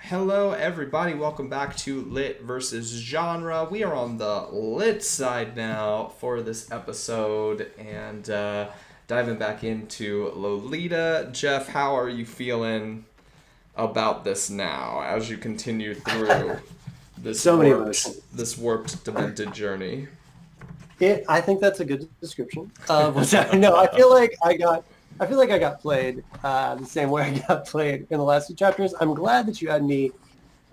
Hello, everybody. Welcome back to Lit versus Genre. We are on the lit side now for this episode and diving back into Lolita. Jeff, how are you feeling about this now as you continue through this So many emotions. demented journey? I think that's a good description of what's happening. No, I feel like I got played the same way I got played in the last two chapters. I'm glad that you had me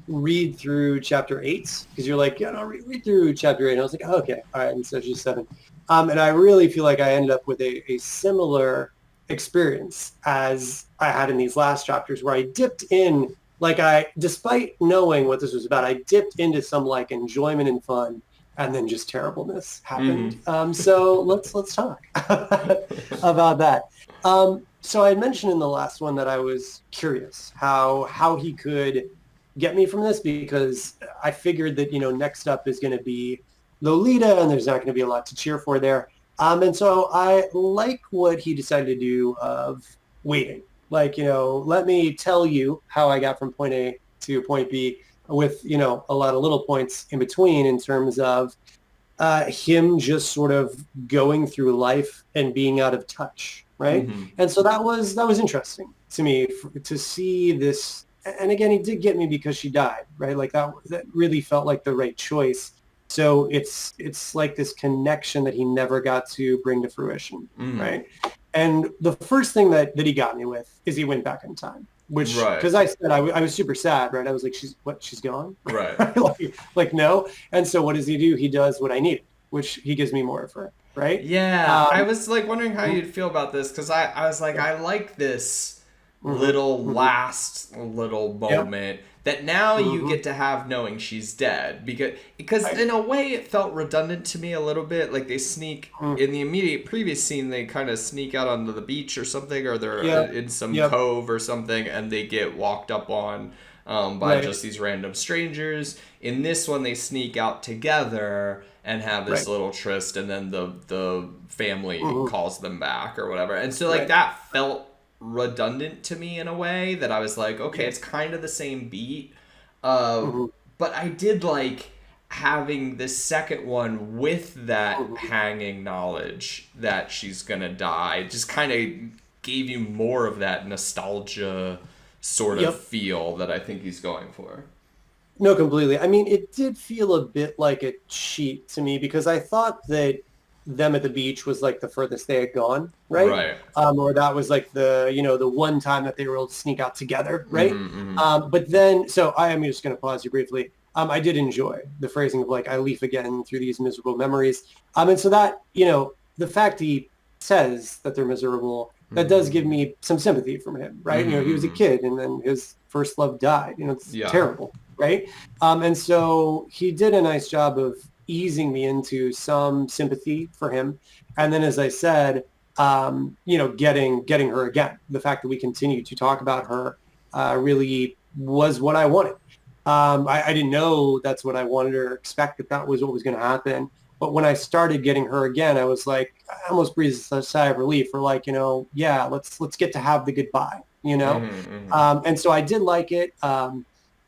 read through chapter 8 because you're like, yeah, no, read through chapter 8. And I was like, oh, okay, all right, and so she's 7. And I really feel like I ended up with a similar experience as I had in these last chapters where I dipped in, despite knowing what this was about, I dipped into some like enjoyment and fun, and then just terribleness happened. So let's talk about that. So I had mentioned in the last one that I was curious how he could get me from this because I figured that next up is going to be Lolita, and there's not going to be a lot to cheer for there. And so I like what he decided to do of waiting. Let me tell you how I got from point A to point B with, a lot of little points in between in terms of him just sort of going through life and being out of touch, right? And so that was interesting to me to see this. And again, he did get me because she died, right? Like that really felt like the right choice. So it's like this connection that he never got to bring to fruition, right? And the first thing that he got me with is he went back in time. Which, because I said I was super sad, right? I was like, she's gone? Right. like, no. And so what does he do? He does what I needed, which he gives me more of her, right? Yeah, I was like wondering how you'd feel about this because I was like, I like this little moment that now you get to have knowing she's dead because in a way it felt redundant to me a little bit. Like they sneak in the immediate previous scene, they kind of sneak out onto the beach or something, or they're in some cove or something, and they get walked up on by just these random strangers. In this one, they sneak out together and have this little tryst, and then the family calls them back or whatever. And so like that felt redundant to me in a way that I was like, okay, it's kind of the same beat. But I did like having the second one with that hanging knowledge that she's gonna die. It just kind of gave you more of that nostalgia sort of feel that I think he's going for. No, completely. I mean, it did feel a bit like a cheat to me because I thought that them at the beach was like the furthest they had gone, right? Or that was like the one time that they were able to sneak out together, right? But then, so I am just going to pause you briefly. I did enjoy the phrasing of like, I leaf again through these miserable memories. And so that, the fact he says that they're miserable, that does give me some sympathy from him, right? He was a kid and then his first love died, it's terrible, right? And so he did a nice job of easing me into some sympathy for him. And then, as I said, getting her again. The fact that we continue to talk about her really was what I wanted. I didn't know that's what I wanted or expect that was what was going to happen. But when I started getting her again, I was like, I almost breathed a sigh of relief. For like, let's get to have the goodbye, And so I did like it.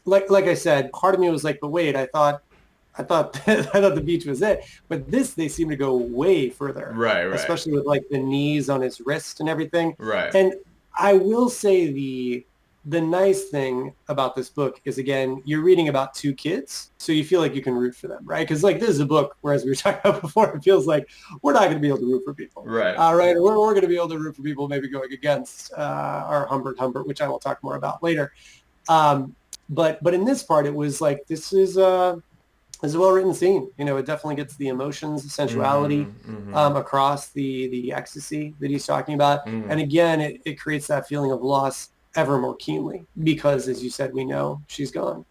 Like I said, part of me was like, but wait, I thought the beach was it, but they seem to go way further, right? Especially with like the knees on his wrist and everything, right? And I will say the nice thing about this book is, again, you're reading about two kids, so you feel like you can root for them, right? Because like this is a book, whereas we were talking about before, it feels like we're not going to be able to root for people, right? Right? We're going to be able to root for people maybe going against our Humbert, which I will talk more about later. But in this part, it was like this is a well-written scene. It definitely gets the emotions, the sensuality across the ecstasy that he's talking about. And again, it creates that feeling of loss ever more keenly because, as you said, we know she's gone.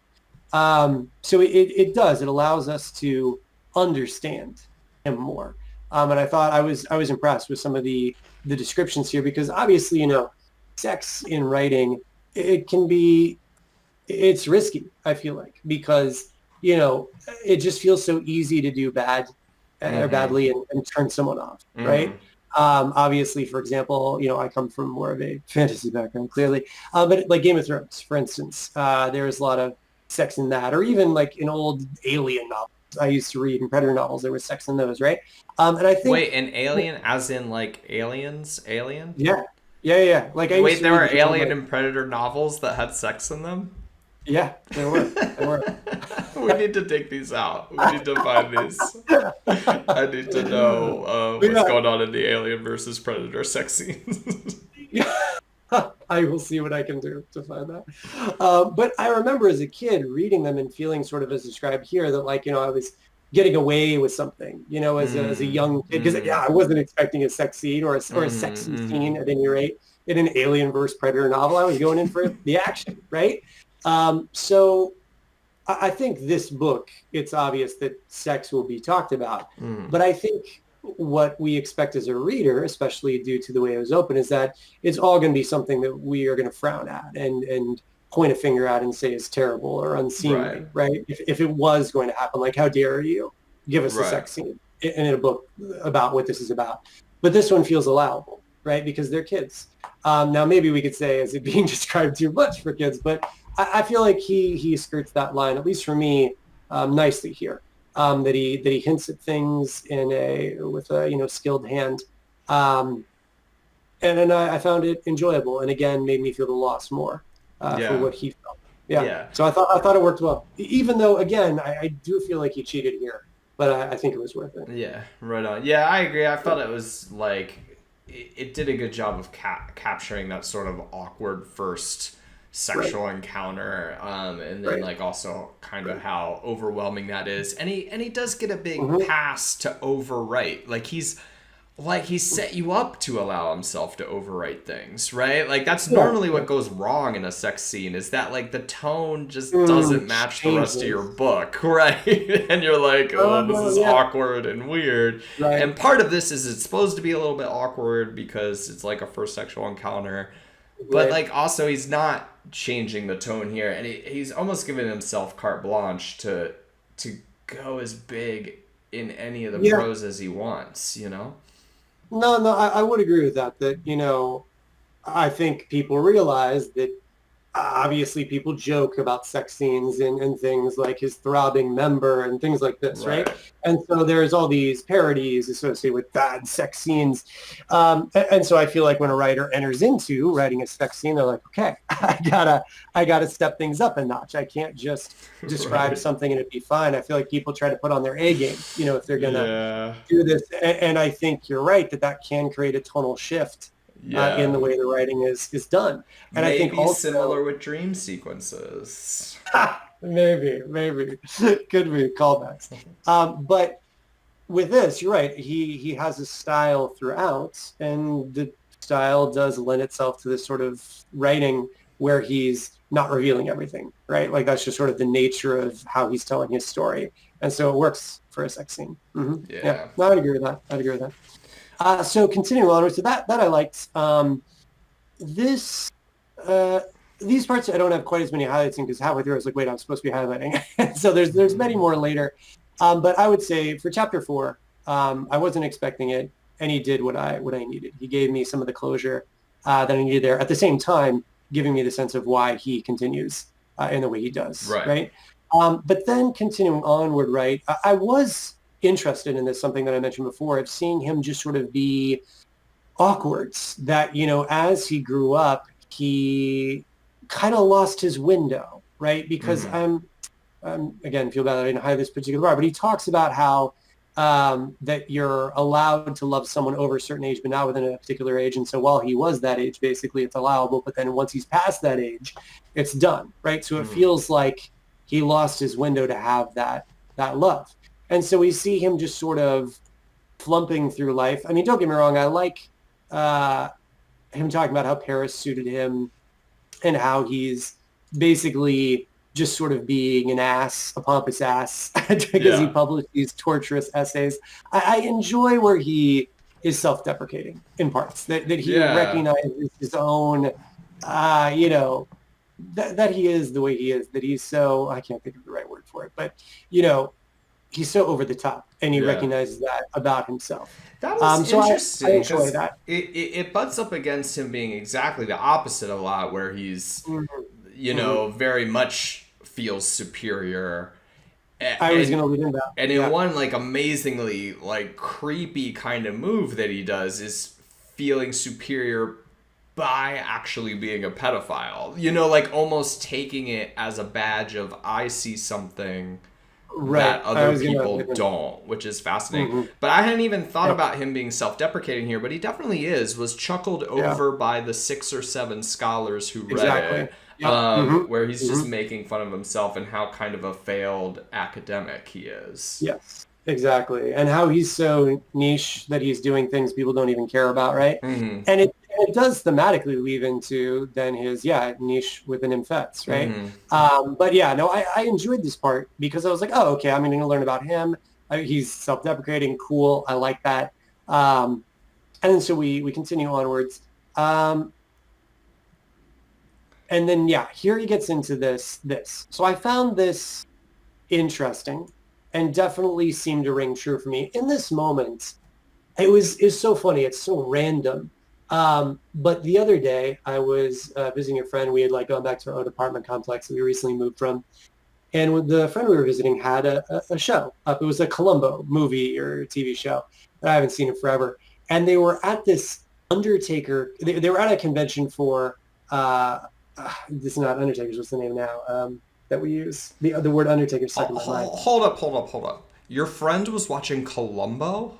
So it does. It allows us to understand him more. And I thought I was impressed with some of the descriptions here because obviously, sex in writing, it's risky, I feel like, because it just feels so easy to do bad or badly and turn someone off, right? Obviously, for example, I come from more of a fantasy background, clearly. But like Game of Thrones, for instance, there's a lot of sex in that, or even like in old Alien novels I used to read and Predator novels, there was sex in those, right? And I think, Wait, an alien, as in like aliens? Alien? yeah, yeah. Like I used Wait, to there read are the old, Alien like, and Predator novels that had sex in them? yeah, there were. We need to take these out. We need to find these. I need to know But what's yeah, going on in the Alien versus Predator sex scenes. yeah. I will see what I can do to find that. But I remember as a kid reading them and feeling sort of as described here that like, I was getting away with something, as a young kid. Because yeah, I wasn't expecting a sex scene or a sexy scene at any rate in an Alien versus Predator novel. I was going in for the action, right? So I think this book, it's obvious that sex will be talked about. But I think what we expect as a reader, especially due to the way it was open, is that it's all going to be something that we are going to frown at and point a finger at and say is terrible or Right, unseemly, right? If it was going to happen, like, how dare you give us a right. sex scene in a book about what this is about? But this one feels allowable, right? Because they're kids. Now, maybe we could say, is it being described too much for kids? But I feel like he skirts that line, at least for me, nicely here. That he hints at things with a skilled hand, um, and then I found it enjoyable, and again made me feel the loss more for Yeah, what he felt. Yeah, yeah, so I thought it worked well, even though again I do feel like he cheated here, but I think it was worth it. yeah. Right on. Yeah, I agree. I felt it was like it did a good job of capturing that sort of awkward first Right, sexual encounter, and then right, like also kind of right. how overwhelming that is. And he does get a big Hmm. pass to overwrite. Like he set you up to allow himself to overwrite things, right? Like that's Yeah, normally yeah. what goes wrong in a sex scene is that like the tone just doesn't match the rest of your Changes. book, right? And you're like, oh, this is Yeah, awkward and weird. right, And part of this is it's supposed to be a little bit awkward because it's like a first sexual encounter, but right. like also he's not changing the tone here, and he's almost giving himself carte blanche to go as big in any of the Yeah. prose as he wants, you know? No, I would agree with that. That I think people realize that obviously people joke about sex scenes and things like his throbbing member and things like this, right? Right. And so there's all these parodies associated with bad sex scenes. And so I feel like when a writer enters into writing a sex scene, they're like, okay, I gotta step things up a notch. I can't just describe Right. something and it'd be fine. I feel like people try to put on their A game, if they're gonna Yeah. do this. And I think you're right that can create a tonal shift in the Yeah. way the writing is done. And I think Maybe also similar with dream sequences. maybe could be callbacks. But with this, you're right. He has a style throughout, and the style does lend itself to this sort of writing where he's not revealing everything, right? Like that's just sort of the nature of how he's telling his story, and so it works for a sex scene. Yeah, Yeah. no, I'd agree with that. I'd agree with that. So continuing on, so that I liked. This uh, these parts I don't have quite as many highlights in because halfway through I was like, wait, I'm supposed to be highlighting. So there's many more later. But I would say for chapter 4, I wasn't expecting it, and he did what I needed. He gave me some of the closure that I needed there. At the same time, giving me the sense of why he continues in the way he does, Right. right? But then continuing onward, right? I was interested in this, something that I mentioned before, of seeing him just sort of be awkward. That as he grew up, he kind of lost his window, right? Because Mm-hmm. I'm again feel bad that I didn't hide this particular part, but he talks about how that you're allowed to love someone over a certain age, but not within a particular age. And so while he was that age, basically it's allowable. But then once he's past that age, it's done, right? So it Mm. feels like he lost his window to have that love. And so we see him just sort of flumping through life. I mean, don't get me wrong, I like uh, him talking about how Paris suited him and how he's basically just sort of being an ass, a pompous ass, because he Yeah. published these torturous essays. I enjoy where he is self-deprecating in parts, that he Yeah. recognizes his own, uh, you know, that he is the way he is, that he's so, I can't think of the right word for it, but, you know, he's so over the top, and he Yeah. recognizes that about himself. That was So I interesting enjoy because that. it butts up against him being exactly the opposite a lot, where he's, Mhm. you Mhm. know, very much feels superior. I was And going to lead in that. and in Yeah. one like amazingly like creepy kind of move that he does is feeling superior by actually being a pedophile. You know, like almost taking it as a badge of I see something that Right. I other was going to people lead in. don't, which is fascinating. Mhm. But I hadn't even thought Yeah. about him being self-deprecating here, but he definitely is. Was chuckled Yeah. over by the 6 or 7 scholars who read Exactly. it, Yep. Hmm. where he's just Hmm. making fun of himself and how kind of a failed academic he is. Yes. Exactly. And how he's so niche that he's doing things people don't even care about, right? Mm-hmm. And it does thematically weave into then his, niche with the nymphets, right? Mm-hmm. But yeah, no, I enjoyed this part because I was like, oh, okay, I'm going to learn about him. He's self-deprecating. Cool. I like that. Um, and then so we continue onwards. Um, and then, yeah, here he gets into this. So I found this interesting and definitely seemed to ring true for me. In this moment, it's so funny. It's so random. But the other day I was visiting a friend. We had like gone back to our old apartment complex that we recently moved from. And the friend we were visiting had a show up. It was a Columbo movie or TV show that I haven't seen in forever. And they were at this Undertaker. They were at a convention for, this is not Undertaker's, what's the name now that we use? The word Undertaker stuck in my mind. Hold up. Your friend was watching Columbo?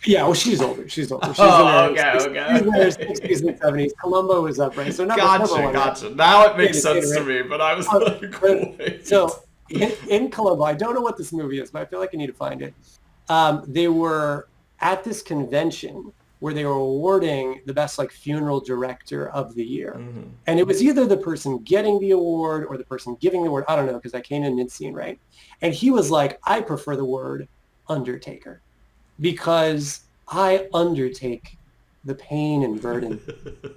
Yeah, well, she's older. She's older. Oh, okay, She's in her okay. 60s and 70s. Columbo was up, right? So number one, right? Gotcha. Now it makes Dated, sense to right? me, but I was Uh, like, but- wait. so in Columbo, I don't know what this movie is, but I feel like I need to find it. They were at this convention where they were awarding the best like funeral director of the year. Mm-hmm. And it was either the person getting the award or the person giving the award. I don't know, because I came in mid-scene, right? And he was like, I prefer the word Undertaker because I undertake the pain and burden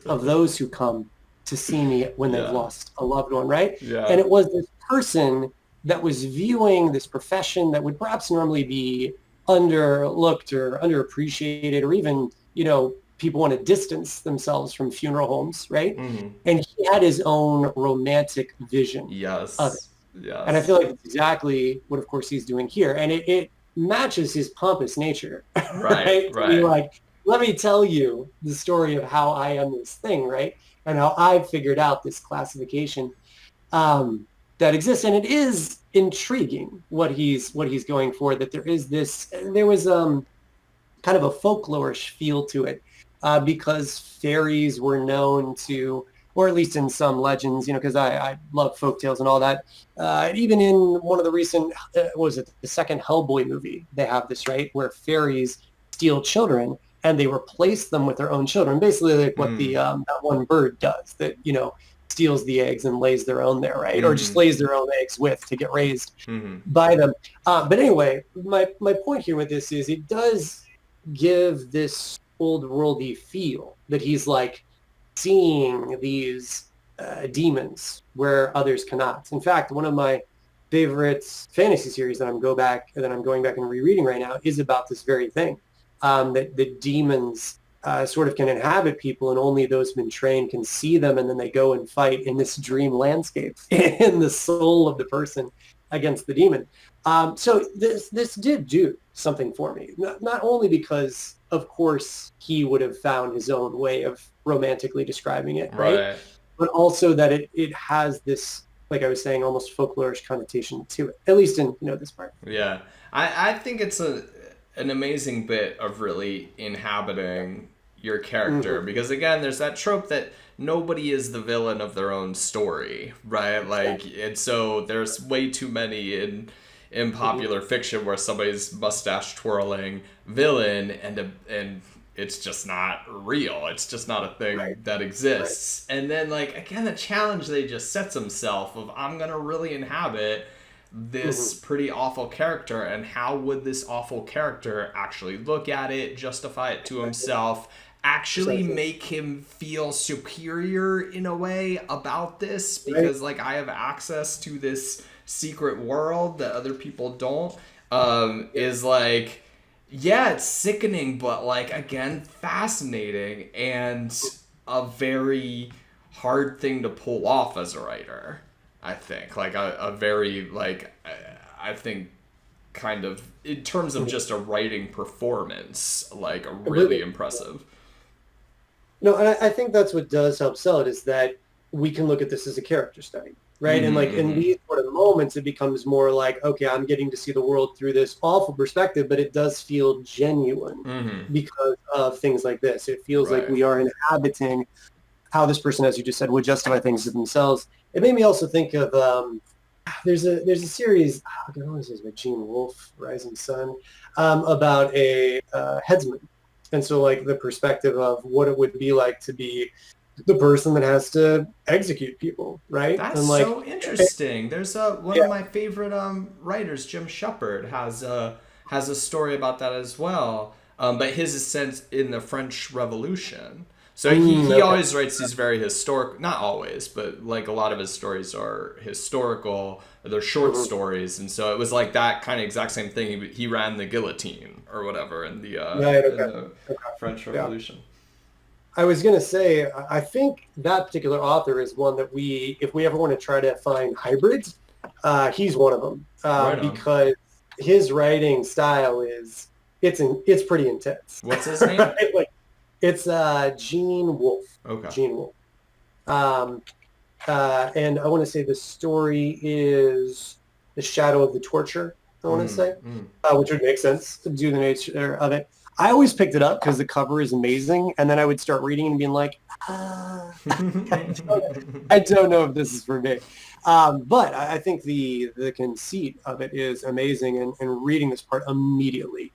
of those who come to see me when they've Yeah. lost a loved one, right? Yeah. And it was this person that was viewing this profession that would perhaps normally be underlooked or underappreciated, or even, people want to distance themselves from funeral homes, right? Mm-hmm. And he had his own romantic vision of it. Yes. And I Yes. feel like it's exactly what, of course, he's doing here. And it matches his pompous nature, Right. right? To be Right. like, let me tell you the story of how I am this thing, right? And how I figured out this classification that exists. And it is intriguing what he's going for, that there was kind of a folklorish feel to it, because fairies were known to, or at least in some legends, because I love folk tales and all that. Even in one of the recent, what was it, the second Hellboy movie, they have this, right, where fairies steal children and they replace them with their own children. Basically, like what the Mm. that one bird does, that steals the eggs and lays their own there, right, or just Mm-hmm. lays their own eggs with to get raised Mm-hmm. by them. But anyway, my point here with this is it does give this old worldy feel that he's like seeing these demons where others cannot. In fact, one of my favorite fantasy series that I'm going back and rereading right now is about this very thing. That the demons sort of can inhabit people, and only those who've been trained can see them, and then they go and fight in this dream landscape in the soul of the person against the demon. So this did do something for me, not only because, of course, he would have found his own way of romantically describing it, right? Right. But also that it has this, like I was saying, almost folklorish connotation to it, at least in this part. Yeah. I think it's an amazing bit of really inhabiting your character, Mm-hmm. because again there's that trope that nobody is the villain of their own story, right? Like, and so there's way too many in popular fiction where somebody's mustache twirling villain and it's just not real. It's just not a thing Right. that exists. And then, like, again, the challenge they just sets himself of, I'm gonna really inhabit this pretty awful character, and how would this awful character actually look at it, justify it to himself, actually Precisely. make him feel superior in a way about this, Right. because like I have access to this secret world that other people don't. is like, yeah, it's sickening, but like again, fascinating and a very hard thing to pull off as a writer. I think like a very like I think kind of in terms of just a writing performance, like really impressive. No, and I think that's what does help sell it is that we can look at this as a character study, right? And like in these sort of moments, it becomes more like, okay, I'm getting to see the world through this awful perspective, but it does feel genuine because of things like this. It feels like Right. we are inhabiting how this person, as you just said, would justify things to themselves. It made me also think of there's a series, I don't know what it is, by Gene Wolfe, Rising Sun, about a headsman. And so like the perspective of what it would be like to be the person that has to execute people, right? That's And like, so interesting. There's one of yeah, my favorite writers, Jim Shepard, has a story about that as well. But his is set in the French Revolution. So he okay. always writes these very historic, not always, but like a lot of his stories are historical. They're short stories, and so it was like that kind of exact same thing. He ran the guillotine or whatever Right, in okay. the Okay. French Yeah. Revolution. I was going to say, I think that particular author is one that if we ever want to try to find hybrids, he's one of them Right on. because his writing style it's pretty intense, What's his name? right? Like it's Gene Wolfe. Okay. Gene Wolfe. Um, and I want to say the story is The Shadow of the Torture, I want to say, which would make sense due to the nature of it. I always picked it up because the cover is amazing, and then I would start reading and being like, I don't know if this is for me. But I think the conceit of it is amazing, and reading this part immediately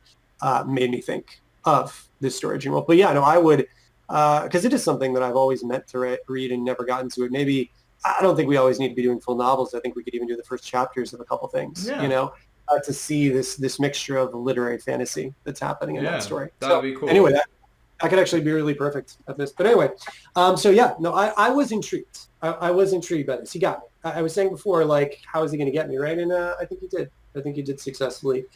made me think of this story, Gene Wolfe. But yeah, no, I would, because it is something that I've always meant to read and never gotten to it. Maybe I don't think we always need to be doing full novels. I think we could even do the first chapters of a couple things, Yeah. to see this mixture of literary fantasy that's happening in that story. That So would be cool. anyway, that could actually be really perfect at this. But anyway, so yeah, no, I was intrigued. I was intrigued by this. He got me. I was saying before, like, how is he going to get me, right? And I think he did. I think he did successfully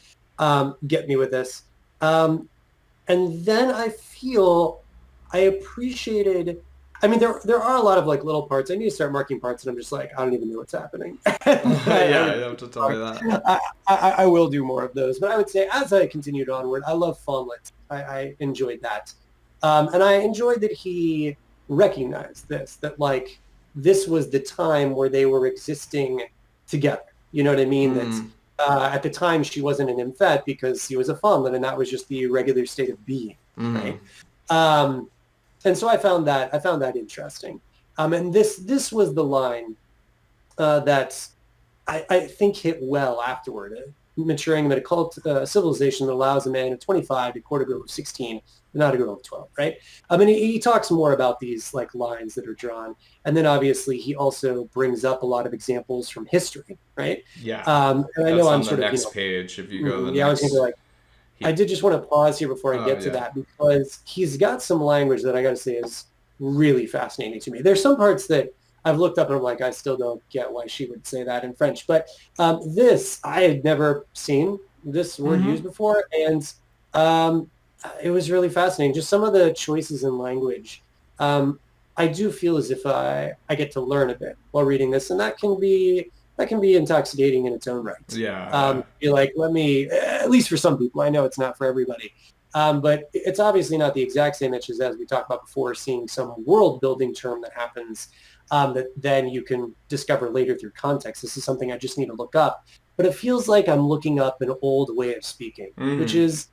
get me with this. And then I feel I appreciated. I mean, there are a lot of like little parts. I need to start marking parts, and I'm just like, I don't even know what's happening. Yeah, you have to tell me that. I will do more of those. But I would say as I continued onward, I love Fawnlet. I enjoyed that. And I enjoyed that he recognized that like this was the time where they were existing together. You know what I mean? That at the time she wasn't an infet because he was a Fawnlet, and that was just the regular state of being, right? And so I found that interesting. And this was the line that I think hit well afterward. Maturing in a cult civilization that allows a man of 25 to court a girl of 16, but not a girl of 12, right? I mean, he talks more about these like lines that are drawn. And then obviously he also brings up a lot of examples from history, right? Yeah. And I know I'm sort of, next page. If you go to the yeah, I was next. going to like, I did just want to pause here before I get to Yeah. that because he's got some language that I got to say is really fascinating to me. There's some parts that I've looked up and I'm like, I still don't get why she would say that in French. But this, I had never seen this word used before. And it was really fascinating. Just some of the choices in language. I do feel as if I get to learn a bit while reading this. And that can be intoxicating in its own right. Yeah. You're like, let me, at least for some people, I know it's not for everybody. But it's obviously not the exact same issues as we talked about before, seeing some world building term that happens that then you can discover later through context. This is something I just need to look up. But it feels like I'm looking up an old way of speaking, which is,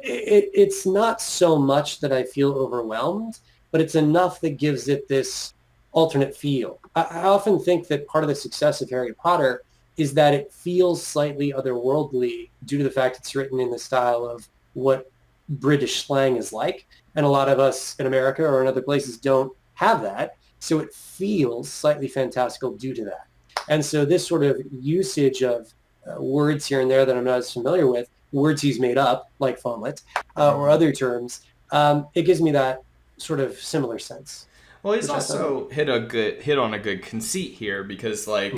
it's not so much that I feel overwhelmed, but it's enough that gives it this alternate feel. I often think that part of the success of Harry Potter is that it feels slightly otherworldly due to the fact it's written in the style of what British slang is like. And a lot of us in America or in other places don't have that. So it feels slightly fantastical due to that. And so this sort of usage of words here and there that I'm not as familiar with, words he's made up, like Fawnlet, or other terms, it gives me that sort of similar sense. Well, he's also hit on a good conceit here because, like,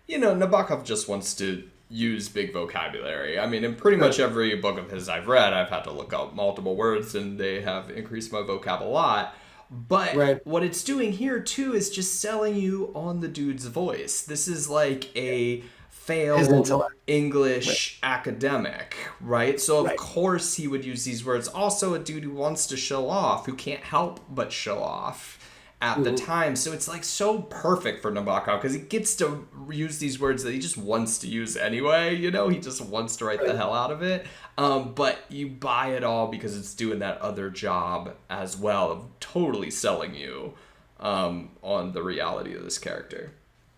Nabokov just wants to use big vocabulary. I mean, in pretty much every book of his I've read, I've had to look up multiple words, and they have increased my vocab a lot. But what it's doing here, too, is just selling you on the dude's voice. This is like a failed English academic, right? So, of course, he would use these words. Also, a dude who wants to show off, who can't help but show off at the time. So it's like so perfect for Nabokov because he gets to use these words that he just wants to use anyway, you know? He just wants to write the hell out of it. But you buy it all because it's doing that other job as well of totally selling you on the reality of this character.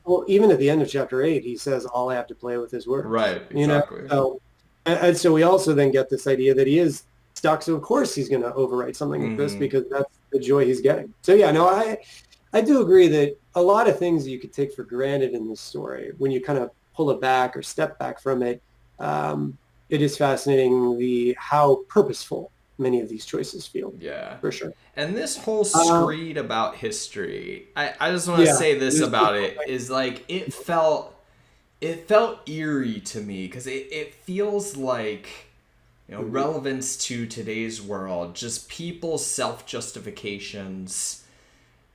Well, even at the end of chapter 8, he says, all I have to play with is words. Right, exactly. You know? And so we also then get this idea that he is stuck, so of course he's going to overwrite something like this because that's the joy he's getting. So yeah, no, I do agree that a lot of things you could take for granted in this story, when you kind of pull it back or step back from it, it is fascinating how purposeful many of these choices feel. Yeah, for sure. And this whole screed about history, I just want to say this about it, is like it felt eerie to me because it feels like, you know, relevance to today's world, just people's self-justifications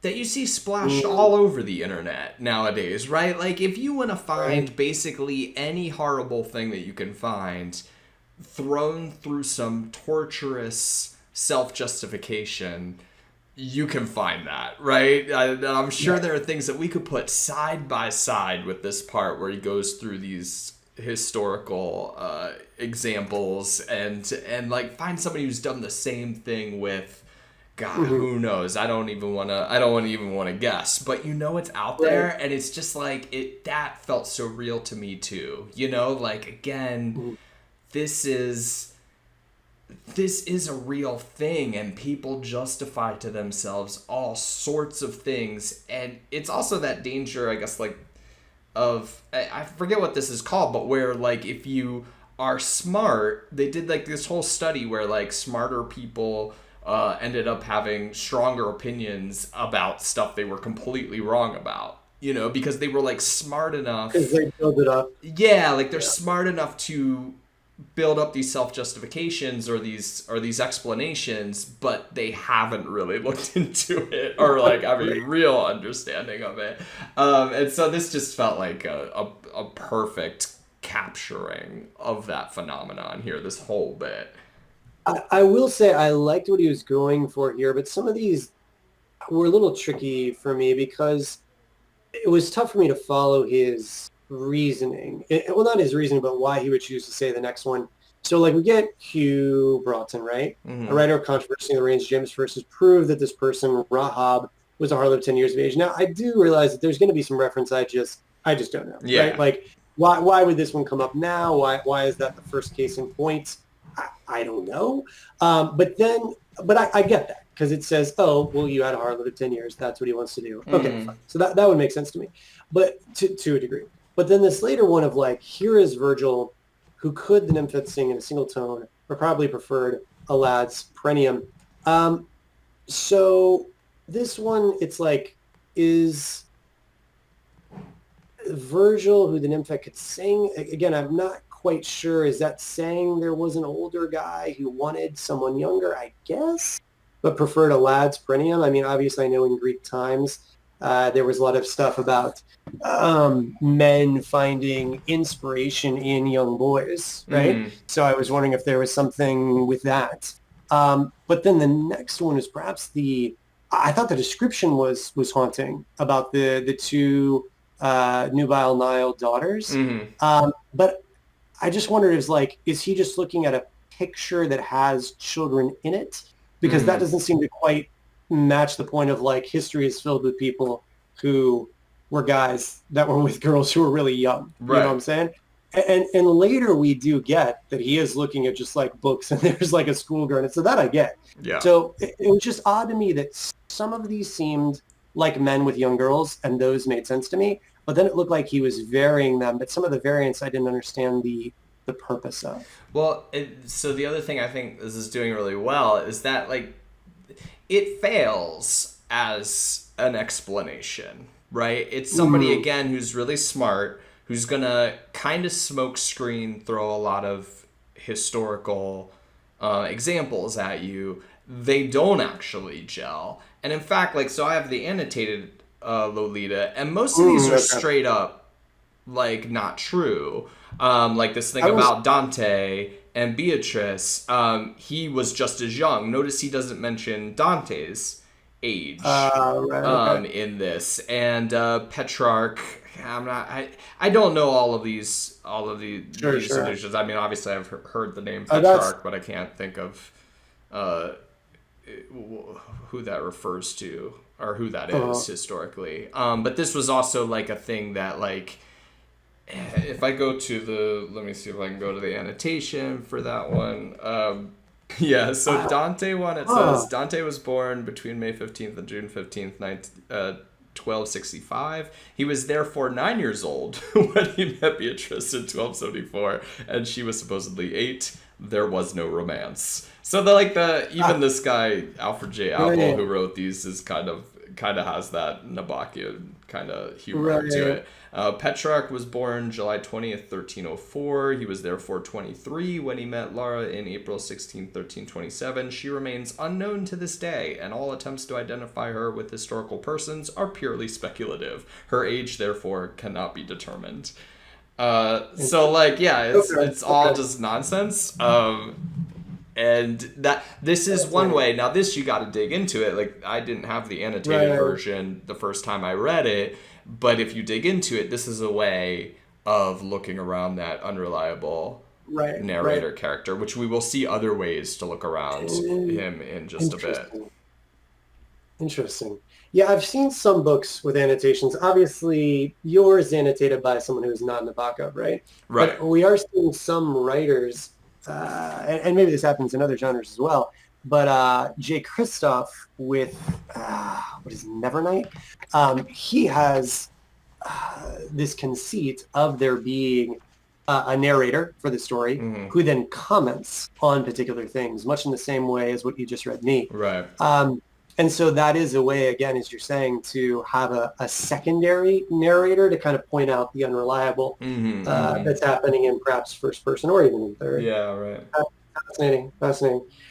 that you see splashed all over the internet nowadays, right? Like, if you want to find basically any horrible thing that you can find thrown through some torturous self-justification, you can find that, right? I'm sure there are things that we could put side by side with this part where he goes through these historical examples and like find somebody who's done the same thing with God, who knows? I don't even want to guess, but you know it's out there, and it's just like that felt so real to me too. You know, like again, this is a real thing, and people justify to themselves all sorts of things, and it's also that danger, I guess, like of I forget what this is called, but where like if you are smart, they did like this whole study where like smarter people ended up having stronger opinions about stuff they were completely wrong about, you know, because they were like smart enough. Because they build it up. Yeah, like they're smart enough to build up these self-justifications or these explanations, but they haven't really looked into it or like have a real understanding of it. And so this just felt like a perfect capturing of that phenomenon here, this whole bit. I will say I liked what he was going for here, but some of these were a little tricky for me because it was tough for me to follow his reasoning. Well, not his reasoning, but why he would choose to say the next one. So, like, we get Hugh Broughton, right? A writer of controversy in the Range James versus prove that this person, Rahab, was a harlot of 10 years of age. Now, I do realize that there's going to be some reference I just don't know. Yeah. Right? Like, why would this one come up now? Why is that the first case in point? I don't know. But I get that because it says, oh, well, you had a harlot of 10 years. That's what he wants to do. Okay, fine. So that would make sense to me, but to a degree. But then this later one of like, here is Virgil, who could the nymphette sing in a single tone, or probably preferred a lad's perennium. So this one, it's like, is Virgil, who the nymphette could sing? Again, I'm not quite sure. Is that saying there was an older guy who wanted someone younger, I guess, but preferred a lad's perennium? I mean, obviously, I know in Greek times, there was a lot of stuff about men finding inspiration in young boys, right? So I was wondering if there was something with that. But then the next one is perhaps I thought the description was haunting about the two nubile Nile daughters. But I just wondered, is he just looking at a picture that has children in it? Because that doesn't seem to quite match the point of like history is filled with people who were guys that were with girls who were really young. Right. You know what I'm saying? And later we do get that he is looking at just like books and there's like a schoolgirl. And so that I get. Yeah. So it was just odd to me that some of these seemed like men with young girls and those made sense to me. But then it looked like he was varying them. But some of the variants I didn't understand the purpose of. Well, so the other thing I think this is doing really well is that like it fails as an explanation, right? It's somebody again who's really smart, who's gonna kind of smoke screen, throw a lot of historical examples at you. They don't actually gel. And in fact, like, so I have the annotated Lolita, and most of these are straight up, like, not true. Like this thing about Dante and Beatrice, he was just as young. Notice he doesn't mention Dante's age in this. And Petrarch, I don't know all of these solutions. I mean, obviously I've heard the name Petrarch, but I can't think of who that refers to or who that is historically. But this was also like a thing that, like, if I go to let me see if I can go to the annotation for that one. Yeah, so Dante one, it says Dante was born between May 15th and June 15th, 1265. He was therefore 9 years old when he met Beatrice in 1274, and she was supposedly 8. There was no romance. So even this guy Alfred J. Apple, who wrote these, is kind of has that Nabokian kind of humor to it. Petrarch was born July 20th, 1304. He was therefore 23 when he met Lara in April 16th, 1327. She remains unknown to this day, and all attempts to identify her with historical persons are purely speculative. Her age, therefore, cannot be determined. So, like, yeah, it's all just nonsense. And this is one way. Now, this, you got to dig into it. Like, I didn't have the annotated version the first time I read it, but if you dig into it, this is a way of looking around that unreliable narrator character, which we will see other ways to look around him in just a bit. Interesting. Yeah, I've seen some books with annotations. Obviously, yours is annotated by someone who's not Nabokov, right? Right. But we are seeing some writers, and maybe this happens in other genres as well, but Jay Kristoff with, what is Nevernight? He has this conceit of there being a narrator for the story who then comments on particular things, much in the same way as what you just read me. Right. And so that is a way, again, as you're saying, to have a secondary narrator to kind of point out the unreliable that's happening in perhaps first person or even in third. Yeah, right. Fascinating.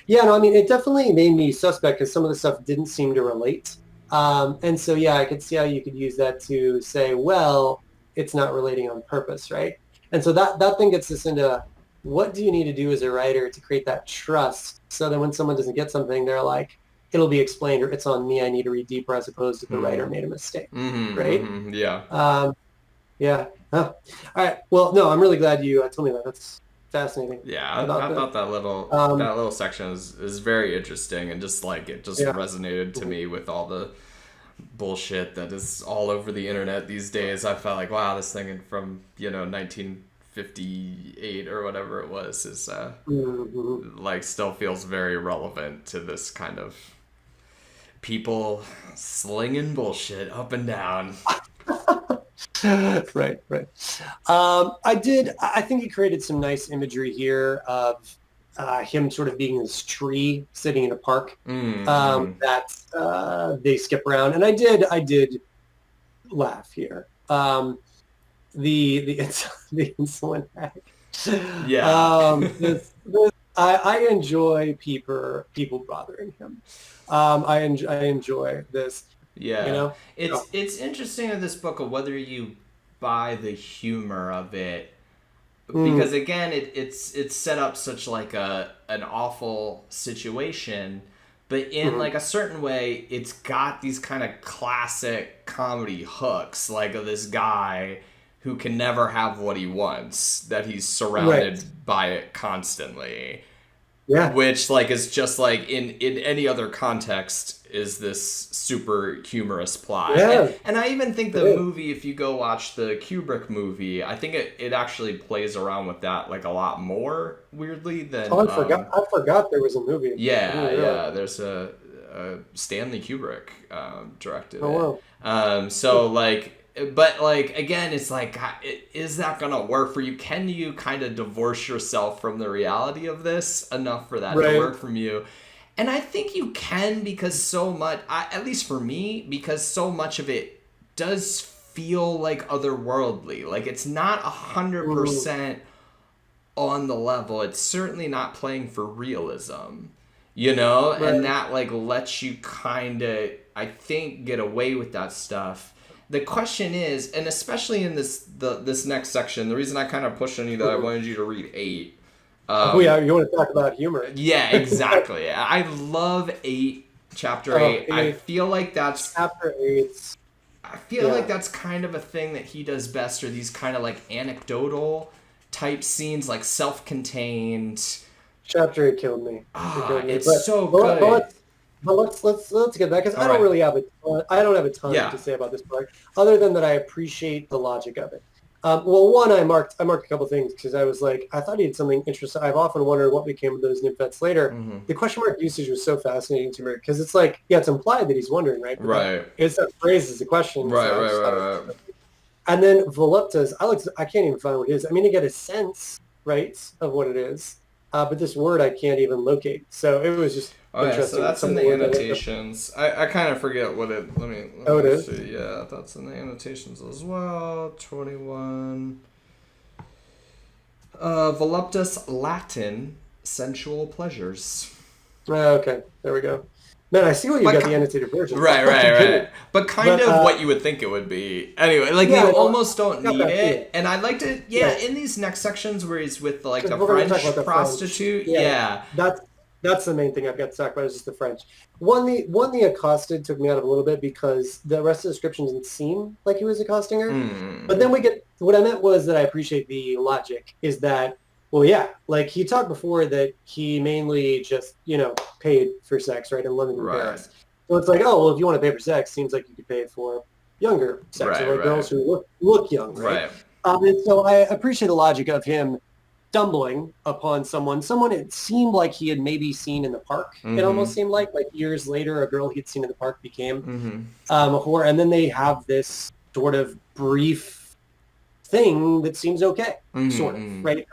Yeah, no, I mean, it definitely made me suspect because some of the stuff didn't seem to relate. And so, yeah, I could see how you could use that to say, well, it's not relating on purpose, right? And so that then gets us into what do you need to do as a writer to create that trust so that when someone doesn't get something, they're like, it'll be explained, or it's on me, I need to read deeper, as opposed to the writer made a mistake, right? Yeah. Yeah. All right. Well, no, I'm really glad you told me that. That's fascinating. Yeah, I thought that little section is very interesting, and just like it just resonated to me with all the bullshit that is all over the internet these days. I felt like, wow, this thing from 1958 or whatever it was is like still feels very relevant to this kind of people slinging bullshit up and down. Right. I think he created some nice imagery here of him sort of being this tree sitting in a park that they skip around, and I did laugh here. The insulin hack. Yeah. I enjoy people bothering him. I enjoy this. Yeah. It's interesting in this book of whether you buy the humor of it, because again it's set up such like an awful situation, but in like a certain way it's got these kind of classic comedy hooks, like of this guy who can never have what he wants, that he's surrounded by it constantly. Yeah. Which like is just like in any other context is this super humorous plot. Yeah. And I even think the movie, if you go watch the Kubrick movie, I think it actually plays around with that like a lot more weirdly than I forgot there was a movie. Yeah. There's a Stanley Kubrick directed it. Oh wow. So like, but like again, it's like, is that gonna work for you? Can you kind of divorce yourself from the reality of this enough for that to work from you? And I think you can, because so much, at least for me, because so much of it does feel like otherworldly. Like it's not 100% on the level. It's certainly not playing for realism, you know? Right. And that like lets you kind of, I think, get away with that stuff. The question is, and especially in this next section, the reason I kind of pushed on you that I wanted you to read 8. Oh yeah, you want to talk about humor? Yeah, exactly. I love 8, chapter 8. I feel like that's chapter 8. I feel like that's kind of a thing that he does best, or these kind of like anecdotal type scenes, like self-contained. Chapter 8 killed me. It's so good. But let's get that, because I don't really have a ton to say about this part, other than that I appreciate the logic of it. Well, one, I marked a couple things because I was like, I thought he had something interesting. I've often wondered what became of those nymphets later. Mm-hmm. The question mark usage was so fascinating to me because it's like, yeah, it's implied that he's wondering, right? But right. It's that phrase as a question. Right. And then voluptas, I can't even find what it is. I mean, I get a sense, right, of what it is, but this word I can't even locate. So it was just interesting. So that's in the annotations. I kind of forget what it. Let me see. Yeah, that's in the annotations as well. 21. Voluptas Latin sensual pleasures. Okay, there we go. Man, I see what you got the annotated version. Right. But kind of what you would think it would be. Anyway, like you almost don't need it. And I liked it. Yeah, in these next sections where he's with like the French prostitute. Yeah. That's the main thing I've got to talk about is just the French. One, the accosted took me out of a little bit because the rest of the description didn't seem like he was accosting her. But then we get, what I meant was that I appreciate the logic is that, well, yeah, like he talked before that he mainly just, paid for sex, right, in London and Paris. So it's like, oh, well, if you want to pay for sex, seems like you could pay for younger sex, or like girls who look young, right? And so I appreciate the logic of him stumbling upon someone it seemed like he had maybe seen in the park. It almost seemed like years later, a girl he'd seen in the park became a whore, and then they have this sort of brief thing that seems okay, sort of, right?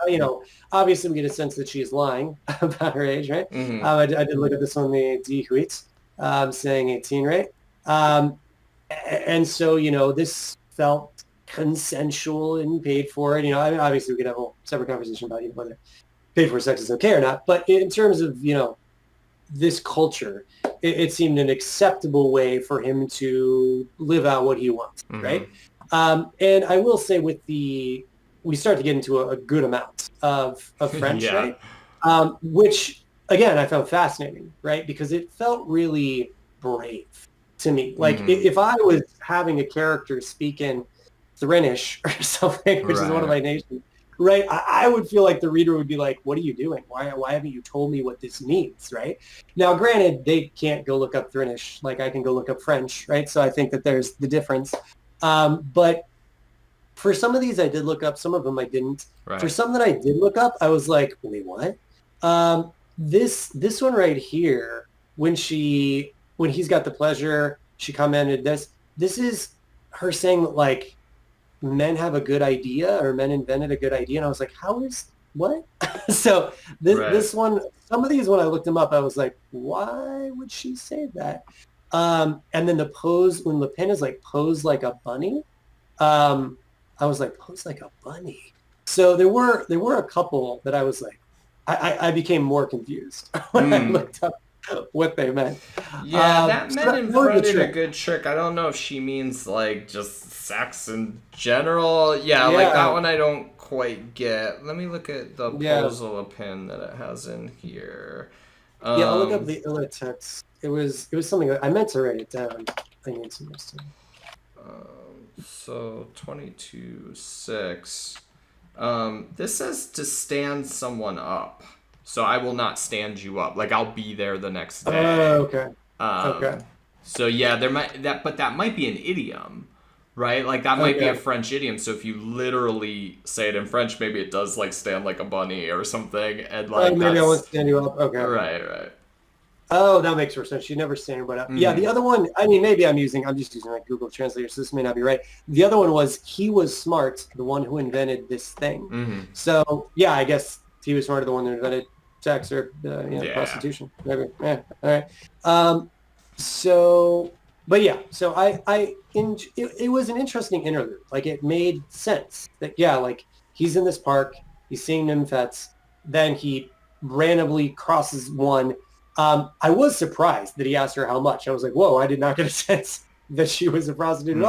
Obviously we get a sense that she is lying about her age, right? I did look at this on the D-Huit, saying 18, right? And so, this felt consensual and paid for it. I mean, obviously we could have a whole separate conversation about whether paid for sex is okay or not. But in terms of, this culture, it seemed an acceptable way for him to live out what he wants, right? And I will say we start to get into a good amount of French, right? Which, again, I found fascinating, right? Because it felt really brave to me. Like, if I was having a character speak in Thrinish or something, which is one of my nations, right? I would feel like the reader would be like, what are you doing? Why haven't you told me what this means, right? Now, granted, they can't go look up Thrinish like I can go look up French, right? So I think that there's the difference. But for some of these I did look up, some of them I didn't. For some that I did look up, I was like, wait, what? This one right here, when he's got the pleasure, she commented this is her saying that like men have a good idea or men invented a good idea. And I was like, what? So this one, some of these, when I looked them up, I was like, why would she say that? And then the pose, when Le Pen is like, pose like a bunny, I was like, pose like a bunny. So there were a couple that I was like, I became more confused when I looked up what they meant. Yeah, that men invented a good trick. I don't know if she means like just sex in general. Yeah, like that one I don't quite get. Let me look at the pose of Le Pen that it has in here. I'll look up the Illa text. It was something I meant to write it down. I need some rest. So 22:6. This says to stand someone up. So I will not stand you up. Like I'll be there the next day. Okay. Okay. So yeah, that might be an idiom, right? Like that might be a French idiom. So if you literally say it in French, maybe it does like stand like a bunny or something, and like maybe I won't stand you up. Okay. Right. Oh, that makes more sense. She never sang but up. Yeah, the other one, I mean, maybe I'm just using like Google Translator, so this may not be right. The other one was he was smart, the one who invented this thing. So yeah, I guess he was smart, the one who invented sex or prostitution. Maybe. Yeah. All right. So but yeah, so it was an interesting interlude. Like it made sense that yeah, like he's in this park, he's seeing nymphets, then he randomly crosses one. I was surprised that he asked her how much. I was like, whoa, I did not get a sense that she was a prostitute at Mm.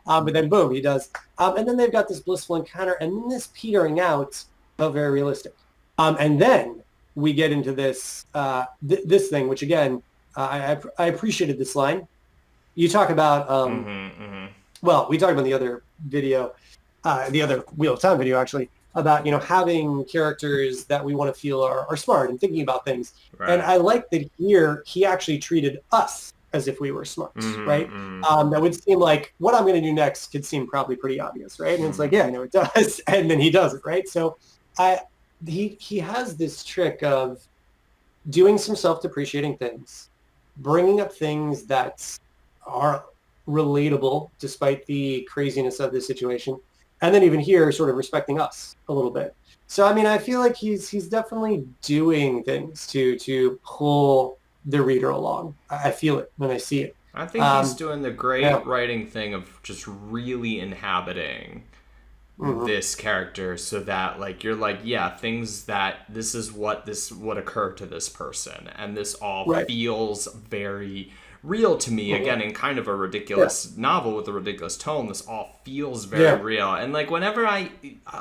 all. But then boom, he does. And then they've got this blissful encounter, and then this petering out, but very realistic. And then we get into this thing, which again, I appreciated this line. You talk about Mm-hmm, mm-hmm. well, we talked about the other video, the other Wheel of Time video actually, about having characters that we want to feel are smart and thinking about things. And Right. I like that here he actually treated us as if we were smart, right? Mm-hmm, That would seem like what I'm going to do next could seem probably pretty obvious, right? And it's like, mm-hmm. yeah, I know it does, and then he does it, right? So I he has this trick of doing some self-depreciating things, bringing up things that are relatable despite the craziness of the situation, and then even here, sort of respecting us a little bit. So I mean, I feel like he's definitely doing things to pull the reader along. I feel it when I see it. I think he's Um, doing the yeah. great writing thing of just really inhabiting Hmm. this character so that like you're like, yeah, things that this would occur to this person, and this all Right. feels very real to me, Mhm. again, in kind of a Yeah. ridiculous novel with a ridiculous tone. This all feels very Yeah. real, and like whenever I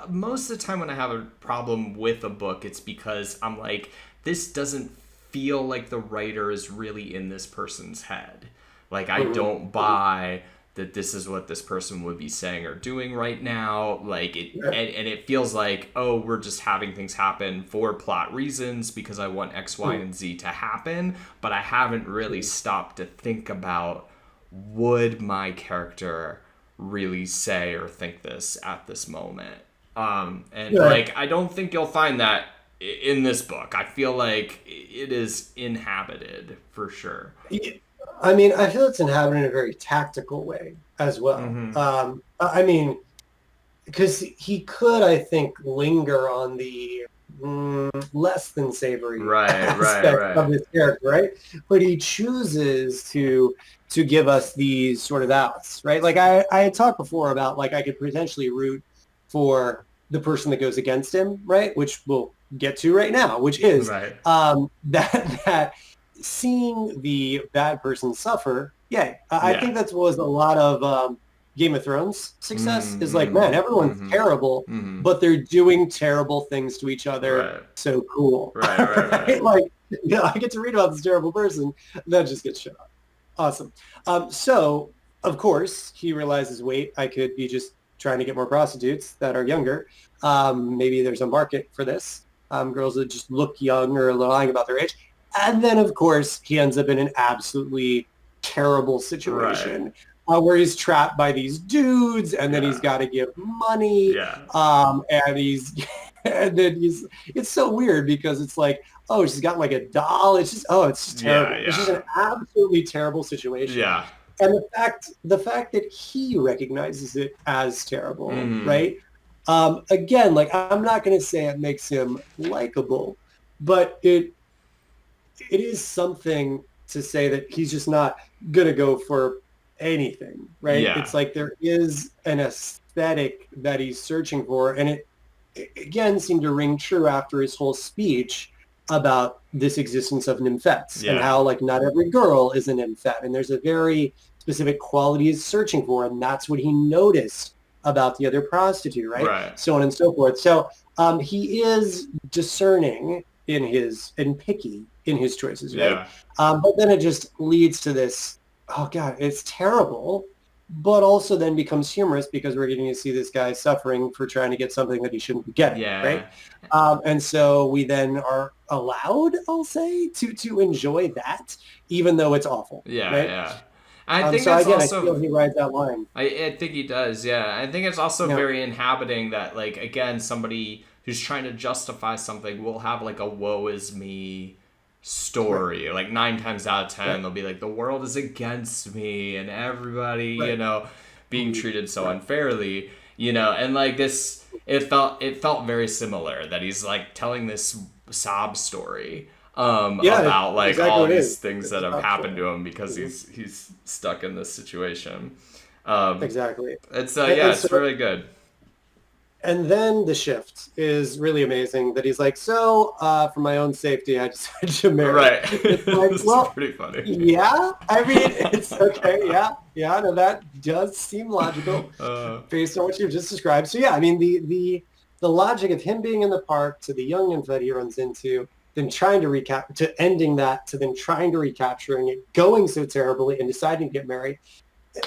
most of the time when I have a problem with a book, it's because I'm like, this doesn't feel like the writer is really in this person's head. Like I Hmm. don't buy that this is what this person would be saying or doing right now. Like it, Yeah. and it feels like, oh, we're just having things happen for plot reasons because I want X, Y, Mhm. and Z to happen. But I haven't really stopped to think about, would my character really say or think this at this moment? And Yeah. like, I don't think you'll find that in this book. I feel like it is inhabited for sure. Yeah. I mean, I feel it's inhabited in a very tactical way as well. Mm-hmm. I mean, because he could, I think, linger on the less than savory Right, right, aspect of right. his character, right? But he chooses to give us these sort of outs, right? Like I had talked before about like I could potentially root for the person that goes against him, right? Which we'll get to right now, which is Right. that seeing the bad person suffer. Yeah, I Yeah. think that was a lot of Game of Thrones success is like, man, Mm-hmm. everyone's Mm-hmm. terrible, Mm-hmm. but they're doing terrible things to each other. Right. So cool. Right. Right. Right. Right? Like, yeah, I get to read about this terrible person, that just gets shut up. Awesome. So, of course, he realizes, wait, I could be just trying to get more prostitutes that are younger. Maybe there's a market for this. Girls that just look young or lying about their age. And then, of course, he ends up in an absolutely terrible Right. situation where he's trapped by these dudes, and then he's Yeah. got to give money, Yeah. and he's, and then he's. It's so weird because it's like, oh, she's got like a doll. It's just, oh, it's just Yeah. terrible. It's just Yeah. an absolutely terrible situation. Yeah. And the fact that he recognizes it as terrible, Mm-hmm. right? Again, like I'm not going to say it makes him likable, but it is something to say that he's just not gonna go for anything, right? Yeah. It's like there is an aesthetic that he's searching for, and it again seemed to ring true after his whole speech about this existence of nymphets and Yeah. how like not every girl is a nymphet, and there's a very specific quality he's searching for, and that's what he noticed about the other prostitute, right? Right. So on and so forth. So he is discerning and picky in his choices, right? Yeah. But then it just leads to this, oh God, it's terrible, but also then becomes humorous because we're getting to see this guy suffering for trying to get something that he shouldn't be getting, right? Yeah. And so we then are allowed, I'll say, to enjoy that, even though it's awful, Yeah. right? Yeah. I think So it's again, I feel also, he rides that line. I think he does, yeah. I think it's also Yeah, very inhabiting that, like, again, somebody who's trying to justify something will have, like, a woe is me right, story. Like, 9 times out of right, 10, they'll be like, the world is against me, and everybody, right, being treated so right. unfairly, and, like, it felt very similar that he's, like, telling this sob story. about like exactly all what it these is. things It's that have about happened choice. to him because he's stuck in this situation. Exactly. It's And it's so really good. and then the shift is really amazing that he's like, so for my own safety, I decided to marry. Right. It's like, This is well, pretty funny. yeah, I mean, it's okay. Yeah. Yeah. No, that does seem logical Uh, based on what you've just described. So yeah, I mean, the logic of him being in the park to the young nymph that he runs into, then trying to recap to ending that to then trying to recapturing it, going so terribly and deciding to get married,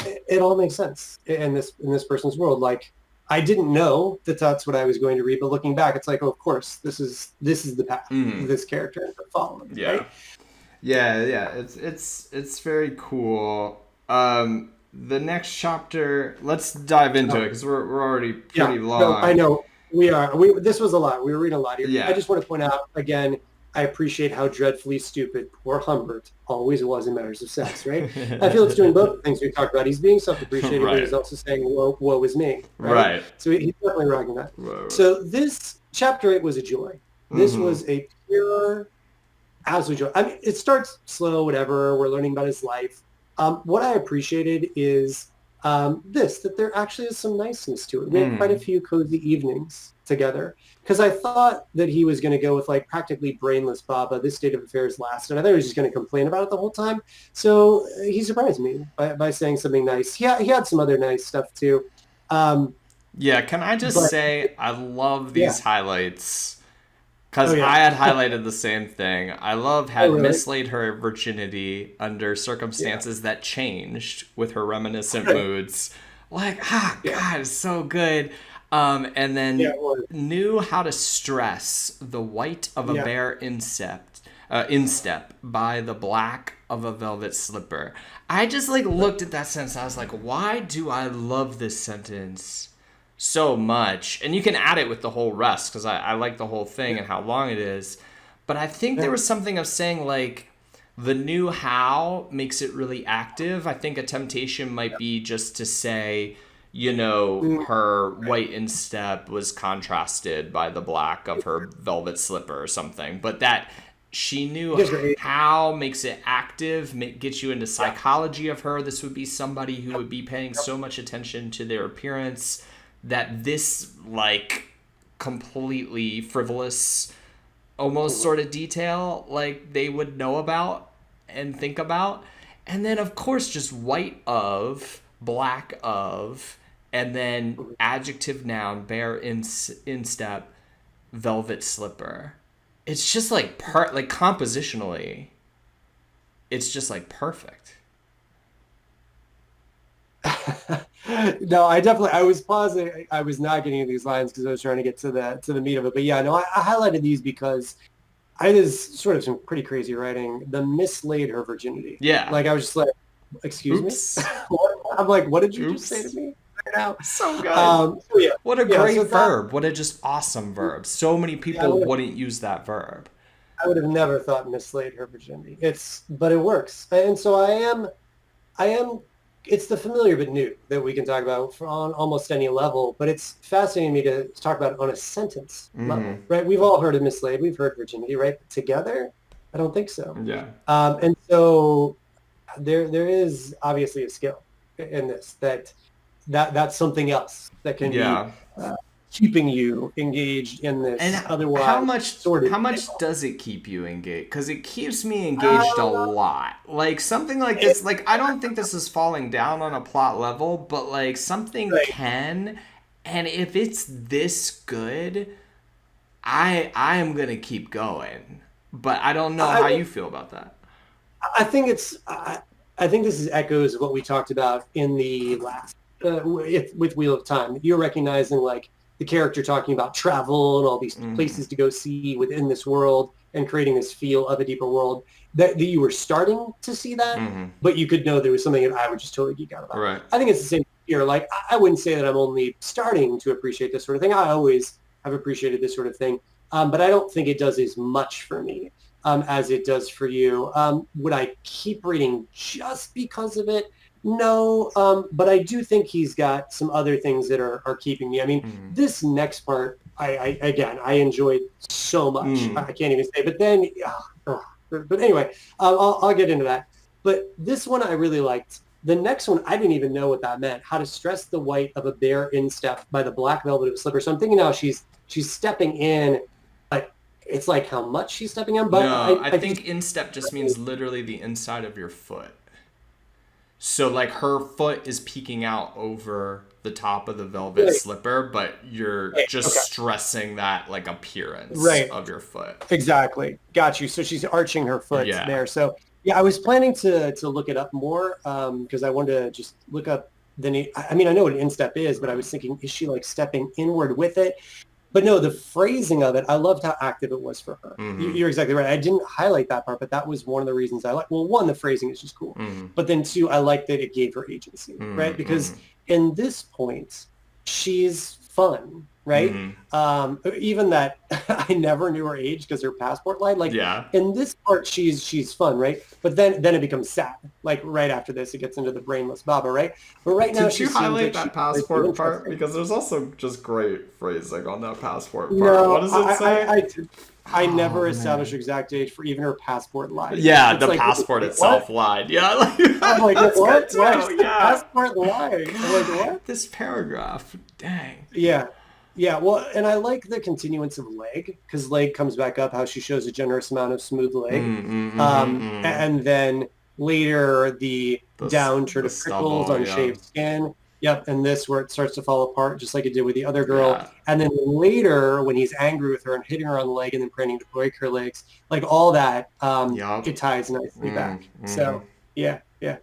it all makes sense in this person's world. Like I didn't know that that's what I was going to read, but looking back, it's like, oh, of course, this is the path mm, this character ends up following, yeah. right? Yeah. It's very cool. The next chapter, let's dive into it Oh, because we're already yeah, pretty no, I long. know we are. We this was a lot. We were reading a lot here. I Yeah. just want to point out again. I appreciate how dreadfully stupid poor Humbert always was in matters of sex, right? I feel it's doing both things we talked about. He's being self-depreciating, but he's Right. also saying, woe is me, right? Right. So he's definitely rocking that. Right. So this chapter 8 was a joy. This Mm-hmm. was a pure absolute joy. I mean, it starts slow, whatever. We're learning about his life. What I appreciated is that there actually is some niceness to it. We had quite a Mm. few cozy evenings together because I thought that he was going to go with like practically brainless Baba. This state of affairs lasted. I thought he was just going to complain about it the whole time. So he surprised me by saying something nice. He had some other nice stuff too. Um, Yeah, can I just but say I love yeah. these highlights Oh because yeah. I had highlighted the same thing. I love Oh had really? mislaid her virginity under Yeah. circumstances that changed with her reminiscent Right. moods. Like, Yeah. God, it's so good. And Yeah. then It was. knew how to stress the white of a Yeah. bare instep by the black of a velvet slipper. I just like looked at that sentence. I was like, why do I love this sentence so much? And you can add it with the whole rest because I like the whole thing Yeah. and how long it is. But I think there Yeah. was something of saying like the new how makes it really active. I think a temptation might be just to say, Mm, her right. white instep was contrasted by the black of her velvet slipper or something. But that she knew Because you're how makes it active, gets you into yeah. psychology of her. This would be somebody who would be paying so much attention to their appearance that this, like, completely frivolous, almost Mhm. sort of detail, like, they would know about and think about. And then, of course, just white of, black of, and then Mhm. adjective noun, bare instep, velvet slipper. It's just like like compositionally, it's just like perfect. No, I was pausing. I was not getting into these lines because I was trying to get to the meat of it. But yeah, no, I highlighted these because I was sort of some pretty crazy writing. The mislaid her virginity. Yeah. Like I was just like, excuse me. Oops. I'm like, what did you just say to Oops. me right now? So good. So yeah, What a yeah. great So that verb. What a just awesome verb. So many yeah, people wouldn't use that verb. I would have never thought mislaid her virginity. But it works, and so I am. It's the familiar but new that we can talk about on almost any level. But it's fascinating to me to talk about it on a sentence level, Mm-hmm. right? We've all heard of mislaid. We've heard virginity, right? But together, I don't think so. Yeah. And so there is obviously a skill in this that's something else that can be Yeah. uh, keeping you engaged in And this otherwise how sordid much tale. does it keep you engaged? Because it keeps me engaged a lot. Like something like It, this, like I don't think this is falling down on a plot level, but like something right. can, and if it's this good, I am gonna keep going. But I don't know I how would you feel about that. I think I think this is echoes of what we talked about in the last with Wheel of Time. You're recognizing like the character talking about travel and all these Mm-hmm. places to go see within this world and creating this feel of a deeper world. That you were starting to see that, Mm-hmm. but you could know there was something that I would just totally geek out about. Right. I think it's the same here. Like I wouldn't say that I'm only starting to appreciate this sort of thing. I always have appreciated this sort of thing, but I don't think it does as much for me as it does for you. Would I keep reading just because of it? No, but I do think he's got some other things that are keeping me. I mean, Mm-hmm. this next part, I again, I enjoyed so much. Mm. I can't even say. But then ugh. But anyway, I'll get into that. But this one I really liked. The next one, I didn't even know what that meant. How to stress the white of a bare instep by the black velvet of a slipper. So I'm thinking now she's stepping in, but it's like how much she's stepping in. But No, I I think think instep just means literally the inside of your foot. So like her foot is peeking out over the top of the velvet right, slipper, but you're right, just okay, stressing that like appearance right. of your foot. Exactly. Got you. So she's arching her foot Yeah. there. So yeah, I was planning to look it up more because I wanted to just look up I mean, I know what an instep is, but I was thinking, is she like stepping inward with it? But no, the phrasing of it, I loved how active it was for her. Mm-hmm. You're exactly right. I didn't highlight that part, but that was one of the reasons I like. Well, one, the phrasing is just cool, Mm-hmm. but then two, I like that it gave her agency, right? Mm-hmm. Because in this point, she's fun, right? Mm-hmm. Even that I never knew her age because her passport lied. Like Yeah. in this part, she's fun, right? But then it becomes sad. Like right after this, it gets into the brainless Baba, right? But right now, Did she you seems highlight like that she's passport part? interesting. Because there's also just great phrasing on that passport part. What No, does it say? I never Oh established man. exact age for even her passport lied. Yeah, It's the like, passport wait, what? itself lied. Yeah, like, I'm like, that's good what? Why is too. the Yeah. passport lying? I'm like, God, what? this paragraph. Dang. Yeah. Yeah. Well, and I like the continuance of leg because leg comes back up how she shows a generous amount of smooth leg. Mm, mm, mm, mm, mm. And then later the down sort The of prickles stubble, on yeah. shaved skin. Yep. And this where it starts to fall apart, just like it did with the other girl. Yeah. And then later when he's angry with her and hitting her on the leg and then planning to break her legs, like all that, Yup. it ties nicely Mm, back. mm. So yeah, yeah.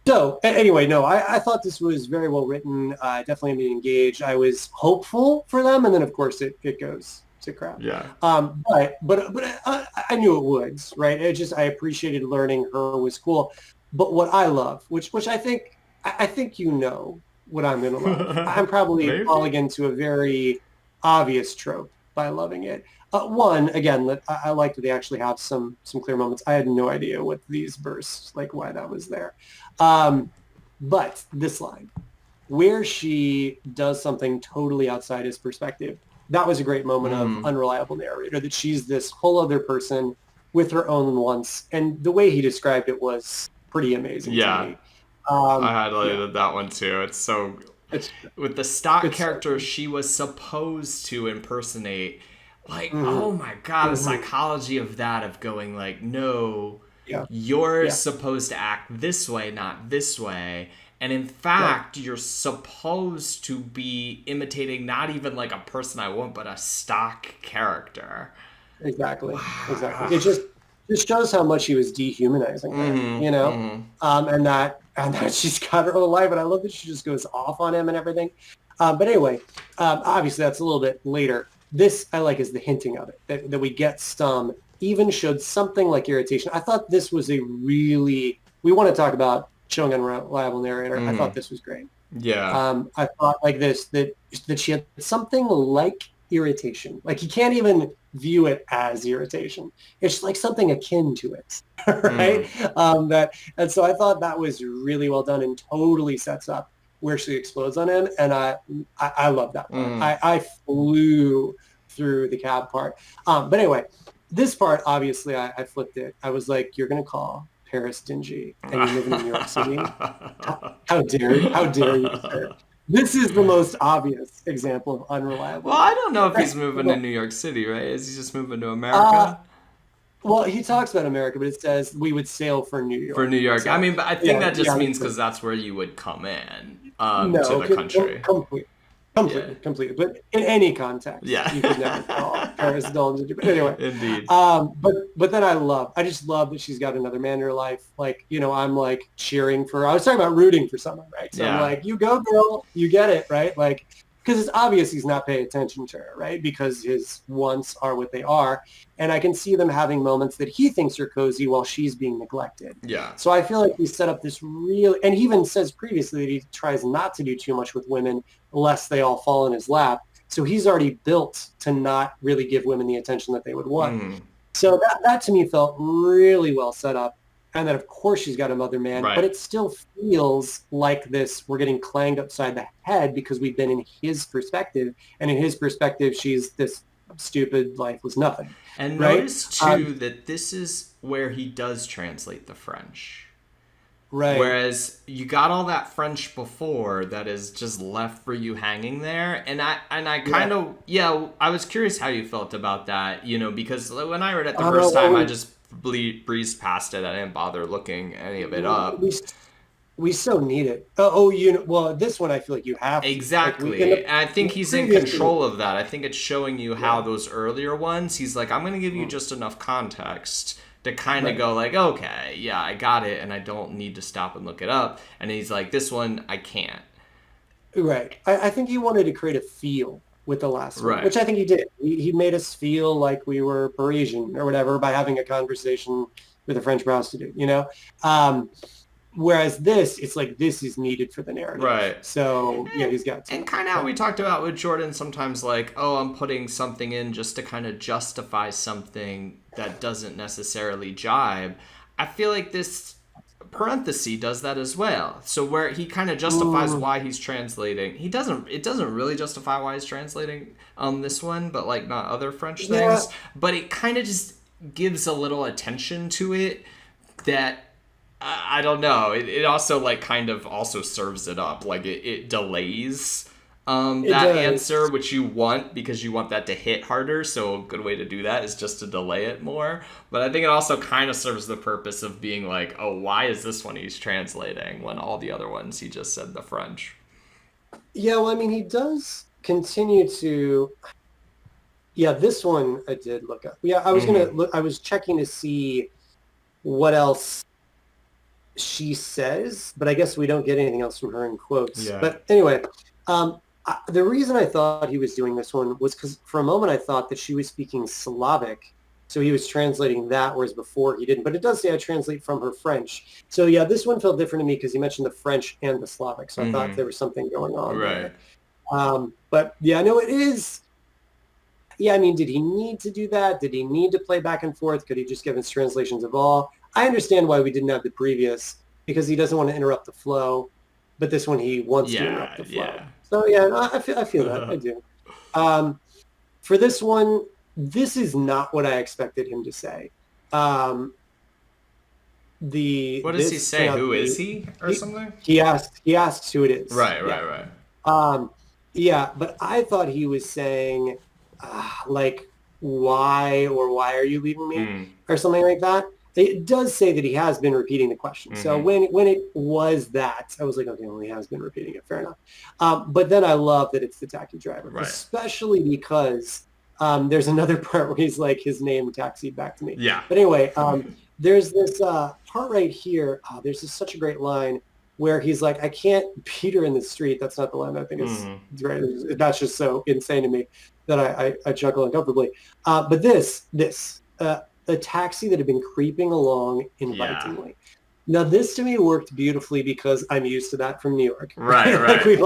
So anyway, no, I thought this was very well written. Definitely made me engaged. I was hopeful for them, and then of course it goes to crap. Yeah. But I knew it would, right? It just I appreciated learning her was cool. But what I love, which I think you know what I'm gonna love. I'm probably Maybe? falling into a very obvious trope by loving it. One, again, I like that they actually have some clear moments. I had no idea what these bursts, like why that was there. Um, but this line, where she does something totally outside his perspective, that was a great moment of Mm. unreliable narrator, that she's this whole other person with her own wants. And the way he described it was pretty amazing to Yeah. me. I Yeah, highlighted that one too. It's so it's with the stock it's so character she was supposed to impersonate. Like, hmm oh my god, the hmm psychology of that of going like, no, yeah, you're yeah, supposed to act this way, not this way. And in right. fact, you're supposed to be imitating not even like a person I want, but a stock character. Exactly. Exactly. It Wow. just shows how much he was dehumanizing her, Mm-hmm. Mm-hmm. and that she's got her own life, and I love that she just goes off on him and everything. But anyway, obviously that's a little bit later. This I like is the hinting of it that we get some even showed something like irritation. I thought this was a really we want to talk about showing unreliable narrator. I thought Mm-hmm. this was great. Yeah. I thought like this that she had something like irritation. Like you can't even view it as irritation. It's like something akin to it, right? Mm. That and so I thought that was really well done and totally sets up where she explodes on him. And I love that part. Mm. I flew through the cab part. But anyway, this part obviously I flipped it. I was like, you're gonna call Paris dingy and you're living in New York City. How dare you, sir? This is the most obvious example of Well, unreliable. I don't know if Right. he's moving to New York City, right? Is he just moving to Uh, America? well, he talks about America, but it says we would sail for New For York. New York. I So, mean, but I think yeah, that just yeah, means because that's where you would come in to no, the country. complete, Yeah. completely. But in any context, Yeah. you could never call Paris dull. But anyway, Indeed. but then I just love that she's got another man in her life. Like, I'm like cheering for. I was talking about rooting for someone, right? So I'm Yeah. like, you go, girl, you get it, right? Like, because it's obvious he's not paying attention to her, right? Because his wants are what they are, and I can see them having moments that he thinks are cozy while she's being neglected. Yeah. So I feel like he set up this real, and he even says previously that he tries not to do too much with women lest they all fall in his lap. So he's already built to not really give women the attention that they would want. Mm. So that to me felt really well set up. And then of course she's got a mother man, but Right. it still feels like this, we're getting clanged upside the head because we've been in his perspective. And in his perspective, she's this stupid, lifeless nothing. And Right? notice too that this is where he does translate the French. Right. Whereas you got all that French before that is just left for you hanging there, and I kind of I was curious how you felt about that, because when I read it the first time, I just breezed past it. I didn't bother looking any of it up. We so need it. Well, this one I feel like you have to. Exactly. And I think he's in control of that. I think it's showing you how those earlier ones, he's like, I'm going to give you just enough context to kind of go like, okay, yeah, I got it, and I don't need to stop and look it up. And he's like, this one, I can't. Right. I think he wanted to create a feel with the last one, which I think he did. He made us feel like we were Parisian or whatever by having a conversation with a French prostitute, Whereas it's like this is needed for the narrative. Right. So, he's got to. And kind of how we talked about with Jordan sometimes like, oh, I'm putting something in just to kind of justify something that doesn't necessarily jibe. I feel like this parenthesis does that as well. So where he kind of justifies why he's translating. It doesn't really justify why he's translating this one, but like not other French things. But it kind of just gives a little attention to it that I don't know. It also like kind of also serves it up. Like it delays that answer, which you want because you want that to hit harder. So a good way to do that is just to delay it more. But I think it also kind of serves the purpose of being like, oh, why is this one he's translating when all the other ones he just said the French? Yeah, well, I mean, he does continue to. Yeah, this one I did look up. Yeah, I was gonna look. I was checking to see what else she says, but I guess we don't get anything else from her in quotes. Yeah. But anyway, the reason I thought he was doing this one was because for a moment I thought that she was speaking Slavic, so he was translating that, whereas before he didn't. But it does say I translate from her French. So yeah, this one felt different to me because he mentioned the French and the Slavic, so I thought there was something going on there. But yeah, no, it is. Yeah, I mean, did he need to do that? Did he need to play back and forth? Could he just give us translations of all? I understand why we didn't have the previous, because he doesn't want to interrupt the flow, but this one he wants to interrupt the flow. Yeah. So yeah, I feel that. I do. For this one, this is not what I expected him to say. What does he say? Who is he or something? He asks who it is. Right. Yeah, but I thought he was saying like why are you leaving me or something like that. It does say that he has been repeating the question. So when it was that, I was like, okay, well, he has been repeating it. Fair enough. But then I love that it's the taxi driver, especially because there's another part where he's like, his name taxied back to me. Yeah. But anyway, there's this part right here. There's such a great line where he's like, I can't beat her in the street. That's not the line I think is right. That's just so insane to me that I chuckle uncomfortably. But a taxi that had been creeping along invitingly. Now, this to me worked beautifully because I'm used to that from New York. Right. Like we've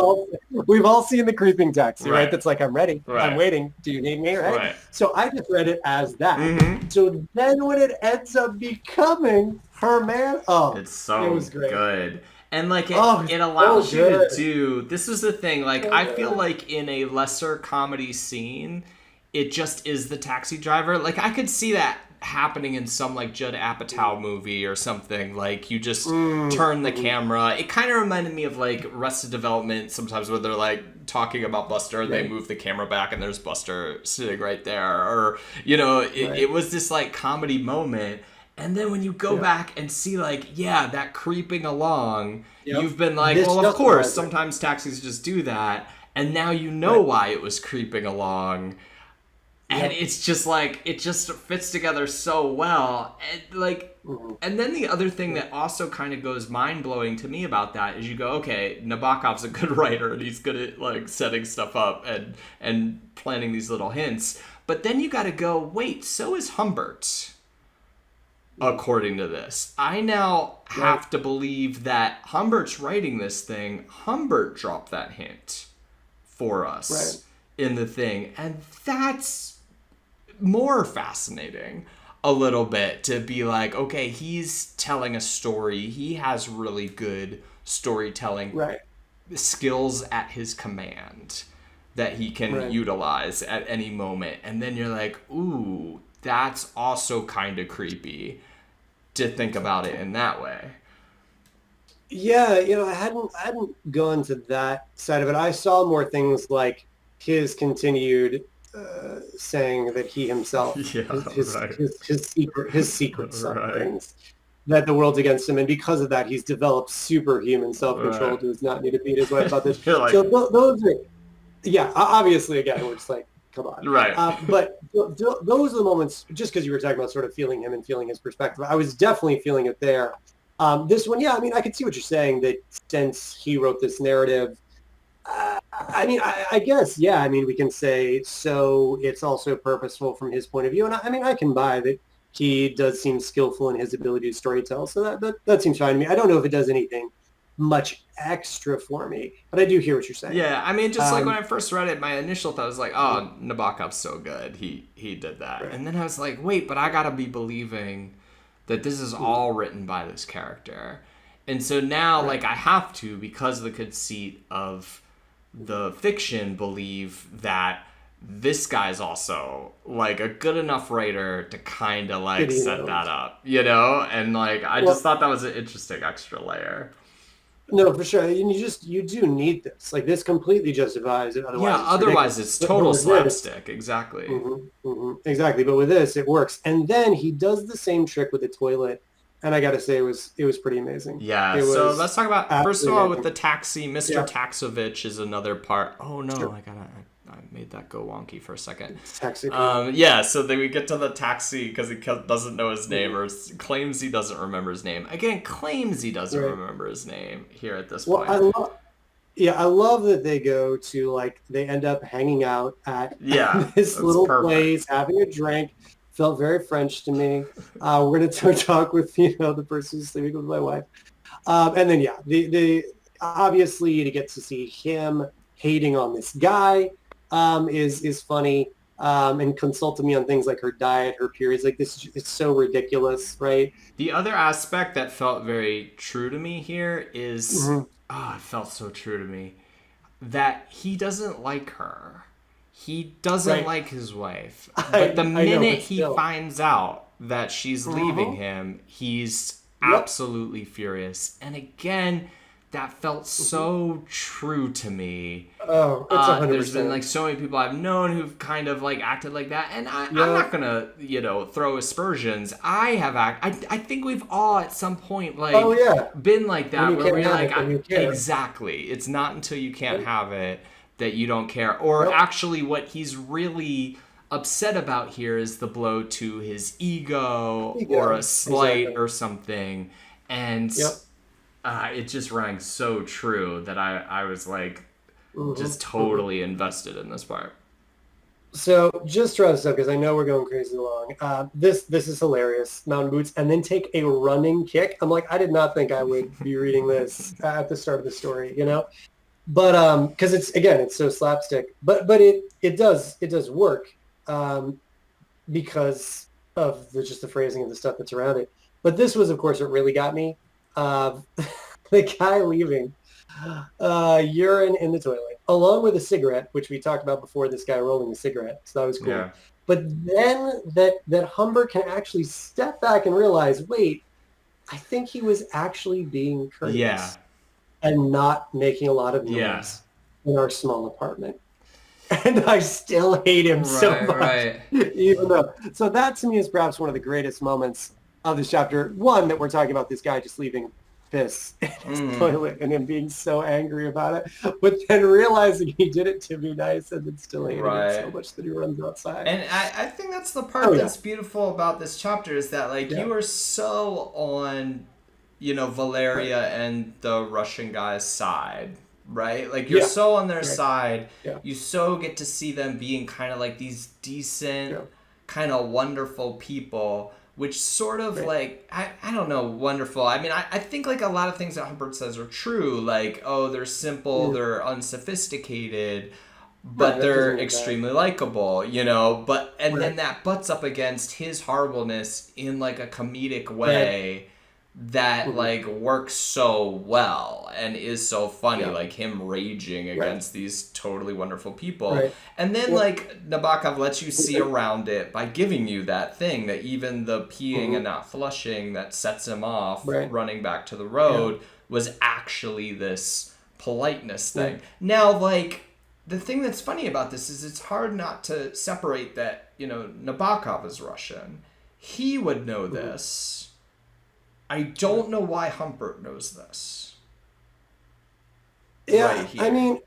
all seen the creeping taxi, right? That's like, I'm ready. I'm waiting. Do you need me? Right? So I just read it as that. So then when it ends up becoming her man, it was great. Good. And like it allows you to do, this is the thing, like I feel like in a lesser comedy scene, it just is the taxi driver. Like I could see that happening in some like Judd Apatow movie or something. Like you just turn the camera. It kind of reminded me of like Arrested Development sometimes where they're like talking about Buster and they move the camera back and there's Buster sitting right there. Or, it was this like comedy moment. And then when you go back and see like, that creeping along, you've been like, well, of course, sometimes taxis just do that. And now you know why it was creeping along. And it's just like, it just fits together so well. And like, and then the other thing that also kind of goes mind-blowing to me about that is you go, okay, Nabokov's a good writer and he's good at like setting stuff up and planting these little hints. But then you got to go, wait, so is Humbert. According to this, I now have to believe that Humbert's writing this thing. Humbert dropped that hint for us in the thing. And that's more fascinating a little bit to be like, okay, he's telling a story. He has really good storytelling skills at his command. that he can utilize at any moment. And then you're like, ooh, that's also kind of creepy to think about it in that way. Yeah, I hadn't gone to that side of it. I saw more things like his continued saying that he himself, Yeah, his right. his secret Right. sufferings, that the world's against him, and because of that, he's developed superhuman self-control. Right. Does not need to beat his wife about this. You're So like, those are, yeah, obviously, again, we're just like, come on. right. But those are the moments, just because you were talking about sort of feeling him and feeling his perspective, I was definitely feeling it there. This one, yeah, I mean, I could see what you're saying, that since he wrote this narrative, I mean, I guess, yeah, I mean, we can say, so it's also purposeful from his point of view. And I mean, I can buy that he does seem skillful in his ability to storytell. So that seems fine to me. I don't know if it does anything much extra for me, but I do hear what you're saying. Yeah, I mean, just like when Um, I first read it, my initial thought was like, oh, Nabokov's so good. He did that. right. And then I was like, wait, but I gotta be believing that this is all written by this character. And so now, Right. like, I have to, because of the conceit of the fiction, believe that this guy's also, like, a good enough writer to kind of, like, Good, set that up, you know? And, like, I just Well, thought that was an interesting extra layer. no, for sure. And you do need this. Like this completely justifies it. Yeah, Otherwise, it's otherwise ridiculous. it's But total with this, slapstick. Exactly. exactly. But with this, it works. And then he does the same trick with the toilet, and I got to say, it was pretty amazing. Yeah, It so was let's talk about, first of absolutely all, with amazing. the taxi, Mr. Yeah, Taxovich is another part. Oh no, sure. I made that go wonky for a second. Taxi queen. Yeah, so then we get to the taxi because he doesn't know his name, Mhm. or claims he doesn't remember his name. Again, claims he doesn't Right. remember his name here at this Well, point. I love that they go to like they end up hanging out at Yeah, this that's little perfect. place, having a drink. Felt very French to me. We're gonna talk with the person who's sleeping with my wife. And then yeah, the obviously to get to see him hating on this guy is funny, and consulting me on things like her diet, her periods. Like this, it's so ridiculous, right? The other aspect that felt very true to me here is, Hmm. oh, it felt so true to me, that he doesn't like her. He doesn't Right. like his wife. But the I know, minute but he still. finds out that she's leaving Hmm. him, he's Yep. absolutely furious. And again, that felt so true to me. Oh, it's a hundred There's been percent. like so many people I've known who've kind of like acted like that, and I'm Yep. not gonna throw aspersions. I think we've all at some point Oh like yeah. been like When that you where can't we're have like it, then you care. exactly. It's not until you can't Yep. have it that you don't care. Or Yep. actually, what he's really upset about here is the blow to his ego or a Ego. slight Exactly. or something, and Yep. it just rang so true that I was like Hmm. just Hmm. totally invested in this part. So just to wrap this up, because I know we're going crazy long. This is hilarious. Mountain boots, and then take a running kick. I'm like, I did not think I would be reading this at the start of the story, But because it's so slapstick. But it does work, um, because of just the phrasing and the stuff that's around it. But this was, of course, what really got me. Uh, the guy leaving urine in the toilet, along with a cigarette, which we talked about before. This guy rolling a cigarette, so that was cool. Yeah. But then that Humber can actually step back and realize, wait, I think he was actually being Yeah. courteous and not making a lot of Yeah. noise in our small apartment. And I still hate him so Right, much, right. even though. So that to me is perhaps one of the greatest moments of this chapter. One, that we're talking about this guy just leaving piss in his Mm. toilet and him being so angry about it, but then realizing he did it to be nice and then still hating it so Right. much that he runs outside. And I think that's the Oh part yeah, that's beautiful about this chapter is that like yeah, you are so on, right, Valeria and the Russian guy's side, right? Like you're yeah, so on their right, side. yeah, You so get to see them being kind of like these decent, yeah, kind of wonderful people, which sort of right, like I don't know, wonderful. I mean, I think like a lot of things that Hubbard says are true. Like, oh, they're simple, mm, they're unsophisticated, right. but That doesn't they're mean bad. extremely likable. But and Right, then that butts up against his horribleness in like a comedic right, way, that like works so well and is so funny, Yeah. like him raging against these totally wonderful people. Right. And then Well, like Nabokov lets you see around it by giving you that thing that even the peeing and not flushing that sets him off right. running back to the Yeah. road was actually this politeness thing. Right. Now, like, the thing that's funny about this is it's hard not to separate that, Nabokov is Russian. He would know this. I don't know why Humbert knows this. Yeah, Right here. I mean,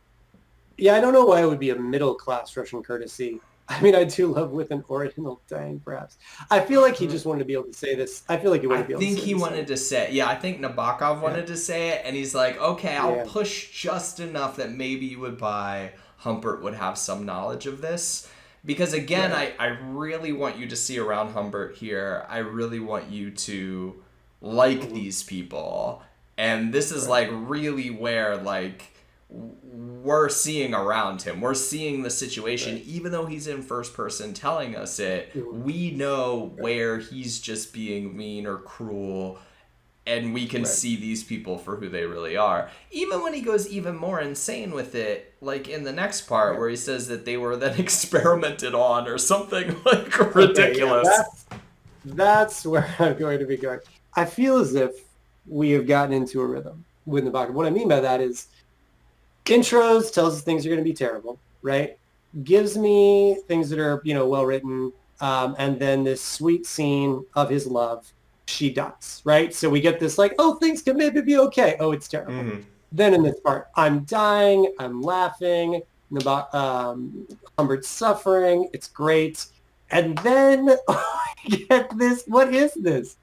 yeah, I don't know why it would be a middle-class Russian courtesy. I mean, I do love with an original tang, perhaps. I feel like he just wanted to be able to say this. I feel like he wanted to be able to say I think he wanted to say it. Yeah, I think Nabokov wanted to say it, and he's like, okay, I'll push just enough that maybe you would buy Humbert would have some knowledge of this. Because again, I really want you to see around Humbert here. I really want you to like these people. And this is like really where like we're seeing around him. We're seeing the situation, even though he's in first person telling us it. We know where he's just being mean or cruel, and we can see these people for who they really are. Even when he goes even more insane with it, like in the next part where he says that they were then experimented on or something like ridiculous. That's where I'm going to be going. I feel as if we have gotten into a rhythm with Nabokov. What I mean by that is intros tells us things are going to be terrible, right? Gives me things that are, well written, and then this sweet scene of his love. She dies, right? So we get this like, oh, things can maybe be okay. Oh, it's terrible. Then in this part, I'm dying, I'm laughing, Humbert's suffering, it's great. And then I get this, what is this?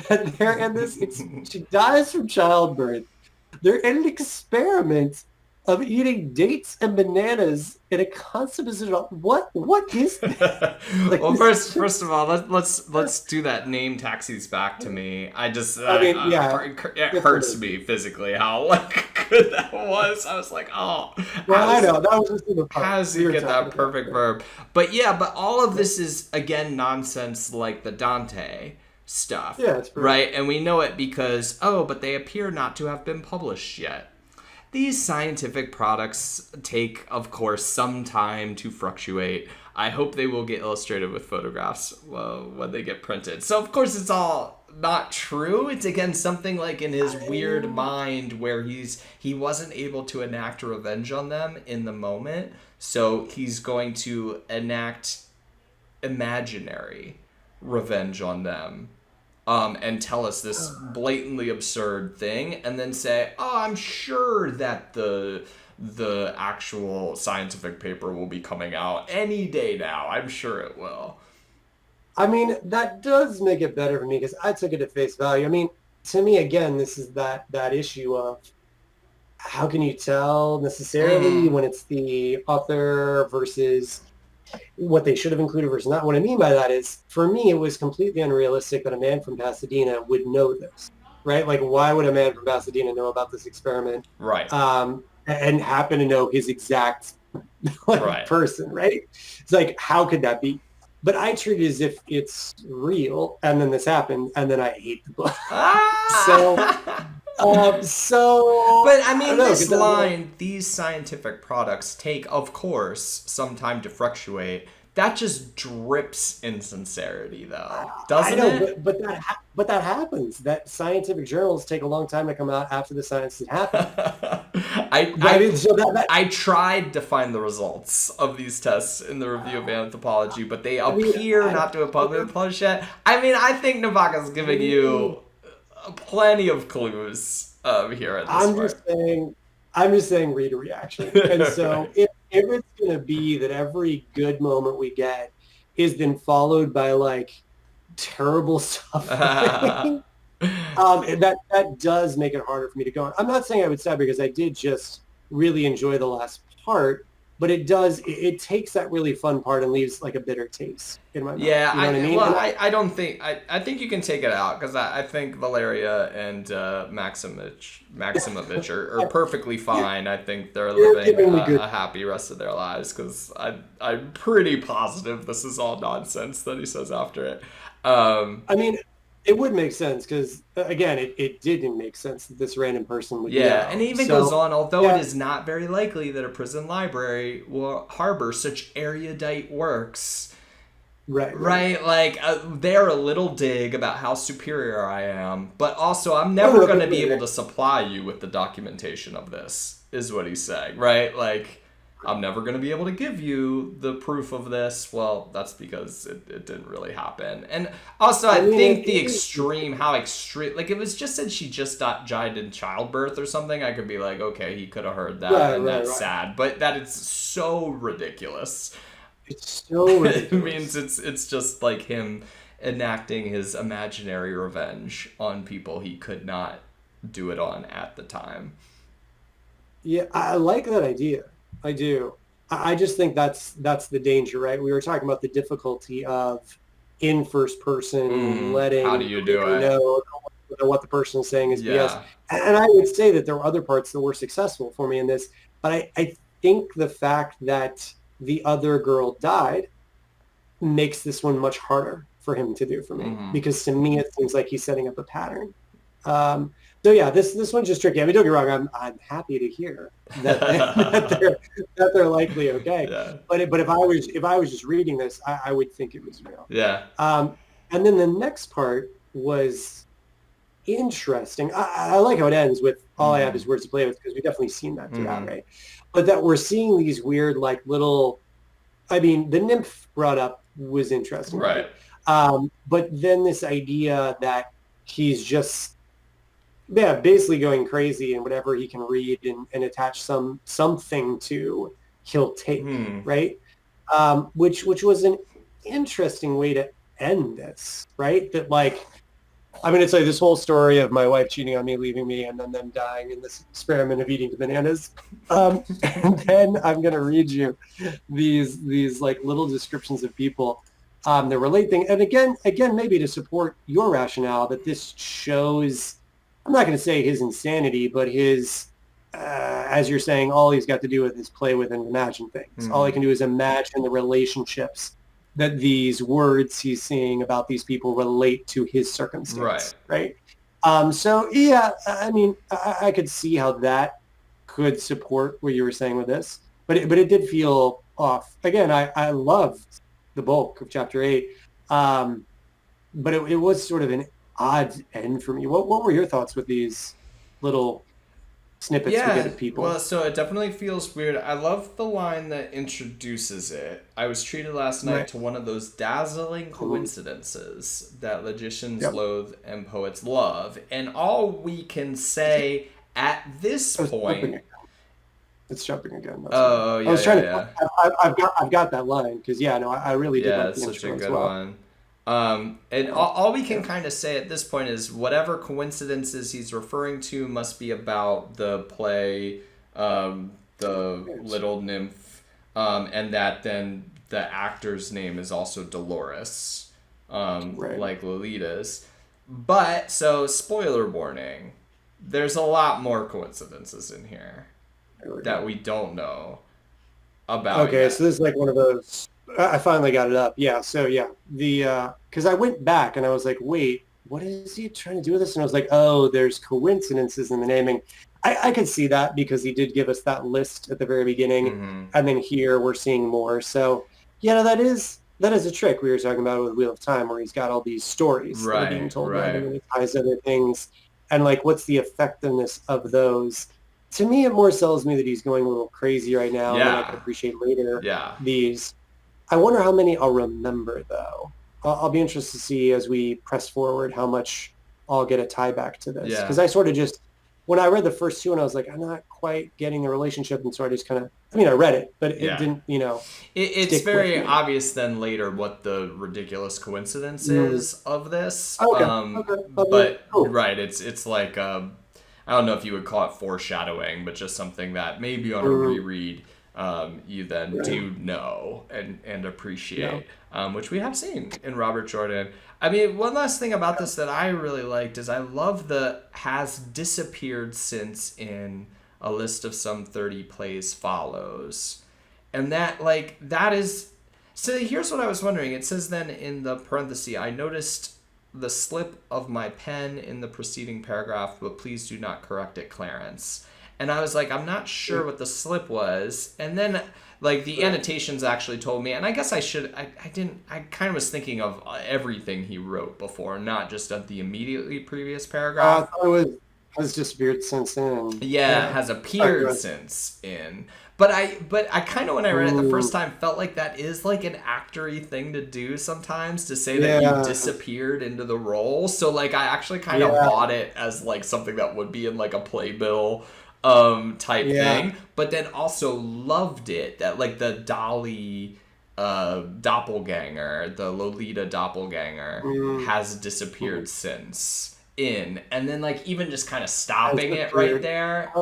That they're in this, she dies from childbirth. They're in an experiment of eating dates and bananas in a constant position. What is this? Like, well, first of all, let's do that. Name taxis back to me. It hurts me physically how good that was. I was like, oh, well, I know that was just in the part. How does he get that perfect verb? But all of this is again nonsense, like the Dante stuff. Yeah, it's right, and we know it because but they appear not to have been published yet. These scientific products take, of course, some time to fructuate. I hope they will get illustrated with photographs when they get printed. So, of course, it's all not true. It's, again, something like in his weird mind where he wasn't able to enact revenge on them in the moment. So he's going to enact imaginary revenge on them. And tell us this blatantly absurd thing, and then say, "Oh, I'm sure that the actual scientific paper will be coming out any day now. I'm sure it will." I mean, that does make it better for me because I took it at face value. I mean, to me, again, this is that issue of how can you tell necessarily when it's the author versus what they should have included versus not. What I mean by that is, for me, it was completely unrealistic that a man from Pasadena would know this, right? Like, why would a man from Pasadena know about this experiment? Right. And happen to know his exact person, right? It's like, how could that be? But I treat it as if it's real, and then this happened, and then I hate the book. But I mean, this line, these scientific products take, of course, some time to fructuate. That just drips insincerity, though, doesn't it? But that happens. That scientific journals take a long time to come out after the science has happened. I tried to find the results of these tests in the review of Anthropology, but they appear not to have published yet. I mean, I think Nabokov's giving you plenty of clues here at this point. I'm just saying read a reaction. And so if it's going to be that every good moment we get is then followed by like terrible suffering, that does make it harder for me to go on. I'm not saying I would stop because I did just really enjoy the last part, but it takes that really fun part and leaves like a bitter taste in my mouth. Yeah, you know what I mean? Well, I don't think I think you can take it out because I think Valeria and Maximovich are perfectly fine. I think they're living a happy rest of their lives because I'm pretty positive this is all nonsense that he says after it. I mean, It would make sense because, again, it didn't make sense that this random person would Yeah, and know. it even goes So, on, although it yeah, is not very likely that a prison library will harbor such erudite works. right. Right, like they're a little dig about how superior I am, but also I'm No, never no, going to be completely. able to supply you with the documentation of this, is what he's saying, right? Like, I'm never going to be able to give you the proof of this. Well, that's because it didn't really happen. And also, I I mean, think it the is. extreme, how extreme, like, if it was just said she just died in childbirth or something, I could be like, okay, he could have heard that, and that's Right. sad. But that is so ridiculous. It's so It means ridiculous. it's just like him enacting his imaginary revenge on people he could not do it on at the time. Yeah, I like that idea. I do. I just think that's the danger, right? We were talking about the difficulty of in first person How letting do the you do reader it? know that what the person is saying is BS. Yeah. And I would say that there were other parts that were successful for me in this, but I think the fact that the other girl died makes this one much harder for him to do for me because to me it seems like he's setting up a pattern. Um, so yeah, this one's just tricky. I mean, don't get me wrong. I'm happy to hear that that they're likely okay. Yeah. But if I was just reading this, I would think it was real. Yeah. Um, and then the next part was interesting. I like how it ends with all I have is words to play with because we've definitely seen that throughout, right? But that we're seeing these weird like little. I mean, the nymph brought up was interesting, right? Right. But then this idea that he's just basically going crazy and whatever he can read and attach something to, he'll take, right? Which was an interesting way to end this, right? That like, I mean, it's like this whole story of my wife cheating on me, leaving me, and then them dying in this experiment of eating bananas. And then I'm gonna read you these like little descriptions of people that relate thing. And again, maybe to support your rationale that this shows, I'm not going to say his insanity, but his, as you're saying, all he's got to do with is play with and imagine things. All he can do is imagine the relationships that these words he's seeing about these people relate to his Right. circumstance, right? So yeah, I mean, I could see how that could support what you were saying with this, but it did feel off. Again, I loved the bulk of chapter 8, but it was sort of an odd end for me. What were your thoughts with these little snippets we get Yeah, of well, people? so it definitely feels weird. I love the line that introduces it. I was treated last night Right. to one of those dazzling Mhm. coincidences that logicians Yep. loathe and poets love. And all we can say at this I was jumping point. again. It's jumping again. That's why. Oh, I yeah, was yeah, trying to. yeah. I've got that line because yeah, no, I really did Yeah, like it's the such a intro as good well. one. And Yeah. all we can Yeah. kind of say at this point is whatever coincidences he's referring to must be about the play, the Yes. Little Nymph, and that then the actor's name is also Dolores, Right. like Lolita's. But, so, spoiler warning, there's a lot more coincidences in here There we that go. we don't know about Okay, so yet. this is like one of those. I finally got it up. Yeah. So yeah, the because I went back and I was like, wait, what is he trying to do with this? And I was like, oh, there's coincidences in the naming. I could see that because he did give us that list at the very beginning, and then here we're seeing more. So yeah, no, that is a trick we were talking about with Wheel of Time, where he's got all these stories that are being Right, told, right, and right. then it ties to other things, and like, what's the effectiveness of those? To me, it more sells me that he's going a little crazy right now, and then I could Yeah, appreciate later yeah. these. I wonder how many I'll remember though. I'll be interested to see as we press forward how much I'll get a tie back to this because Yeah. I sort of just when I read the first two and I was like I'm not quite getting the relationship and so I just kind of I mean I read it but it Yeah. didn't It's stick with very me. obvious then later what the ridiculous coincidence Mm. is of this. Okay, But cool. right, it's like I don't know if you would call it foreshadowing, but just something that maybe on a Mm, reread you then right. do know and Yeah. appreciate, which we have seen in Robert Jordan. I mean, one last thing about this that I really liked is I love the has disappeared since in a list of some 30 plays follows. And that, like, that is. So here's what I was wondering. It says then in the parenthesis, I noticed the slip of my pen in the preceding paragraph, but please do not correct it, Clarence. And I was like, I'm not sure what the slip was. And then, like, the annotations actually told me, and I guess I kind of was thinking of everything he wrote before, not just of the immediately previous paragraph. I thought it has disappeared since then. Yeah, it has appeared since in. But I kind of, when I read it the first time, felt like that is like an actory thing to do sometimes, to say that you disappeared into the role. So like I actually kind of bought it as like something that would be in like a playbill type thing, but then also loved it that like the Dolly doppelganger, the Lolita doppelganger has disappeared since in, and then like even just kind of stopping it right there.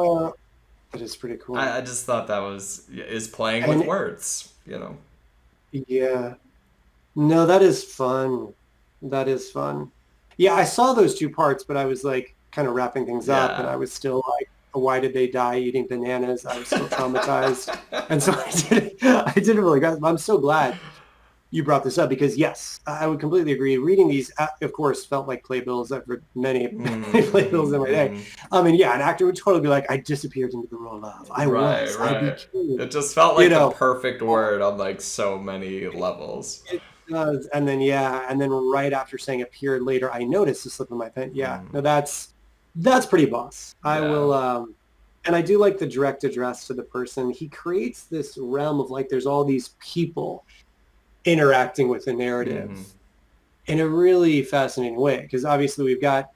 That is pretty cool. I just thought that is playing with words, you know. Yeah. No, that is fun. That is fun. Yeah, I saw those two parts, but I was like kind of wrapping things up, and I was still like, why did they die eating bananas? I was still traumatized. And so I didn't really, I'm so glad you brought this up, because yes, I would completely agree. Reading these, of course, felt like playbills. I've read many playbills in my day. I mean, yeah, an actor would totally be like, I disappeared into the role of. I was. Right. It just felt like the perfect word on like so many levels. It does. And then, and then right after saying appeared later, I noticed the slip of my pen. Yeah, no, that's pretty boss. I will, and I do like the direct address to the person. He creates this realm of like, there's all these people interacting with the narrative in a really fascinating way, because obviously we've got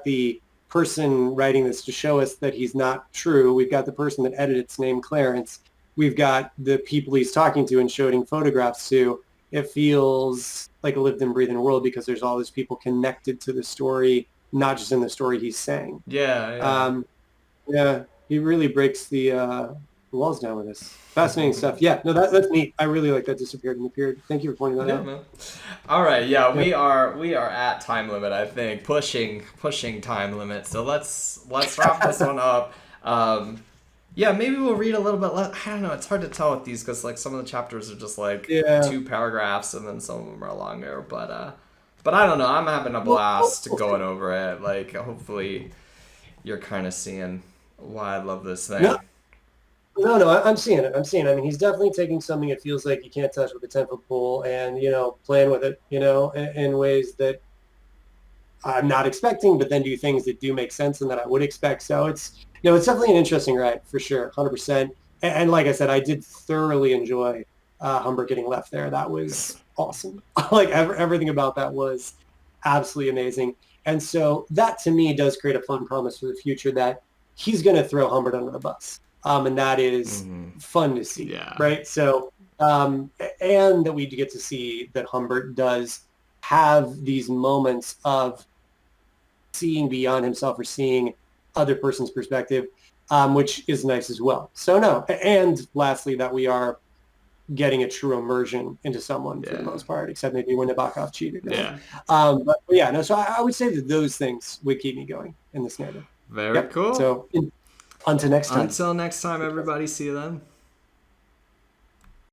the person writing this to show us that he's not true, we've got the person that edited its name Clarence, we've got the people he's talking to and showing photographs to. It feels like a lived and breathing world because there's all these people connected to the story, not just in the story he's saying. He really breaks the walls down with this. Fascinating stuff. Yeah, no, that's neat. I really like that disappeared in the period. Thank you for pointing that out. Man. All right, we are at time limit. I think pushing time limit. So let's wrap this one up. Maybe we'll read a little bit less. I don't know. It's hard to tell with these because like some of the chapters are just like 2 paragraphs, and then some of them are longer. But I don't know. I'm having a blast going over it. Like hopefully you're kind of seeing why I love this thing. No, I'm seeing it. I mean, he's definitely taking something it feels like you can't touch with a 10-foot pole and, playing with it, in ways that I'm not expecting, but then do things that do make sense and that I would expect. So it's, it's definitely an interesting ride for sure, 100%. And like I said, I did thoroughly enjoy Humbert getting left there. That was awesome. Like everything about that was absolutely amazing. And so that to me does create a fun promise for the future that he's going to throw Humbert under the bus. And that is fun to see, right? So, and that we get to see that Humbert does have these moments of seeing beyond himself or seeing other person's perspective, which is nice as well. So no, and lastly, that we are getting a true immersion into someone for the most part, except maybe when Nabokov cheated. So I would say that those things would keep me going in this narrative. Very cool. So until next time. Until next time, everybody. See you then.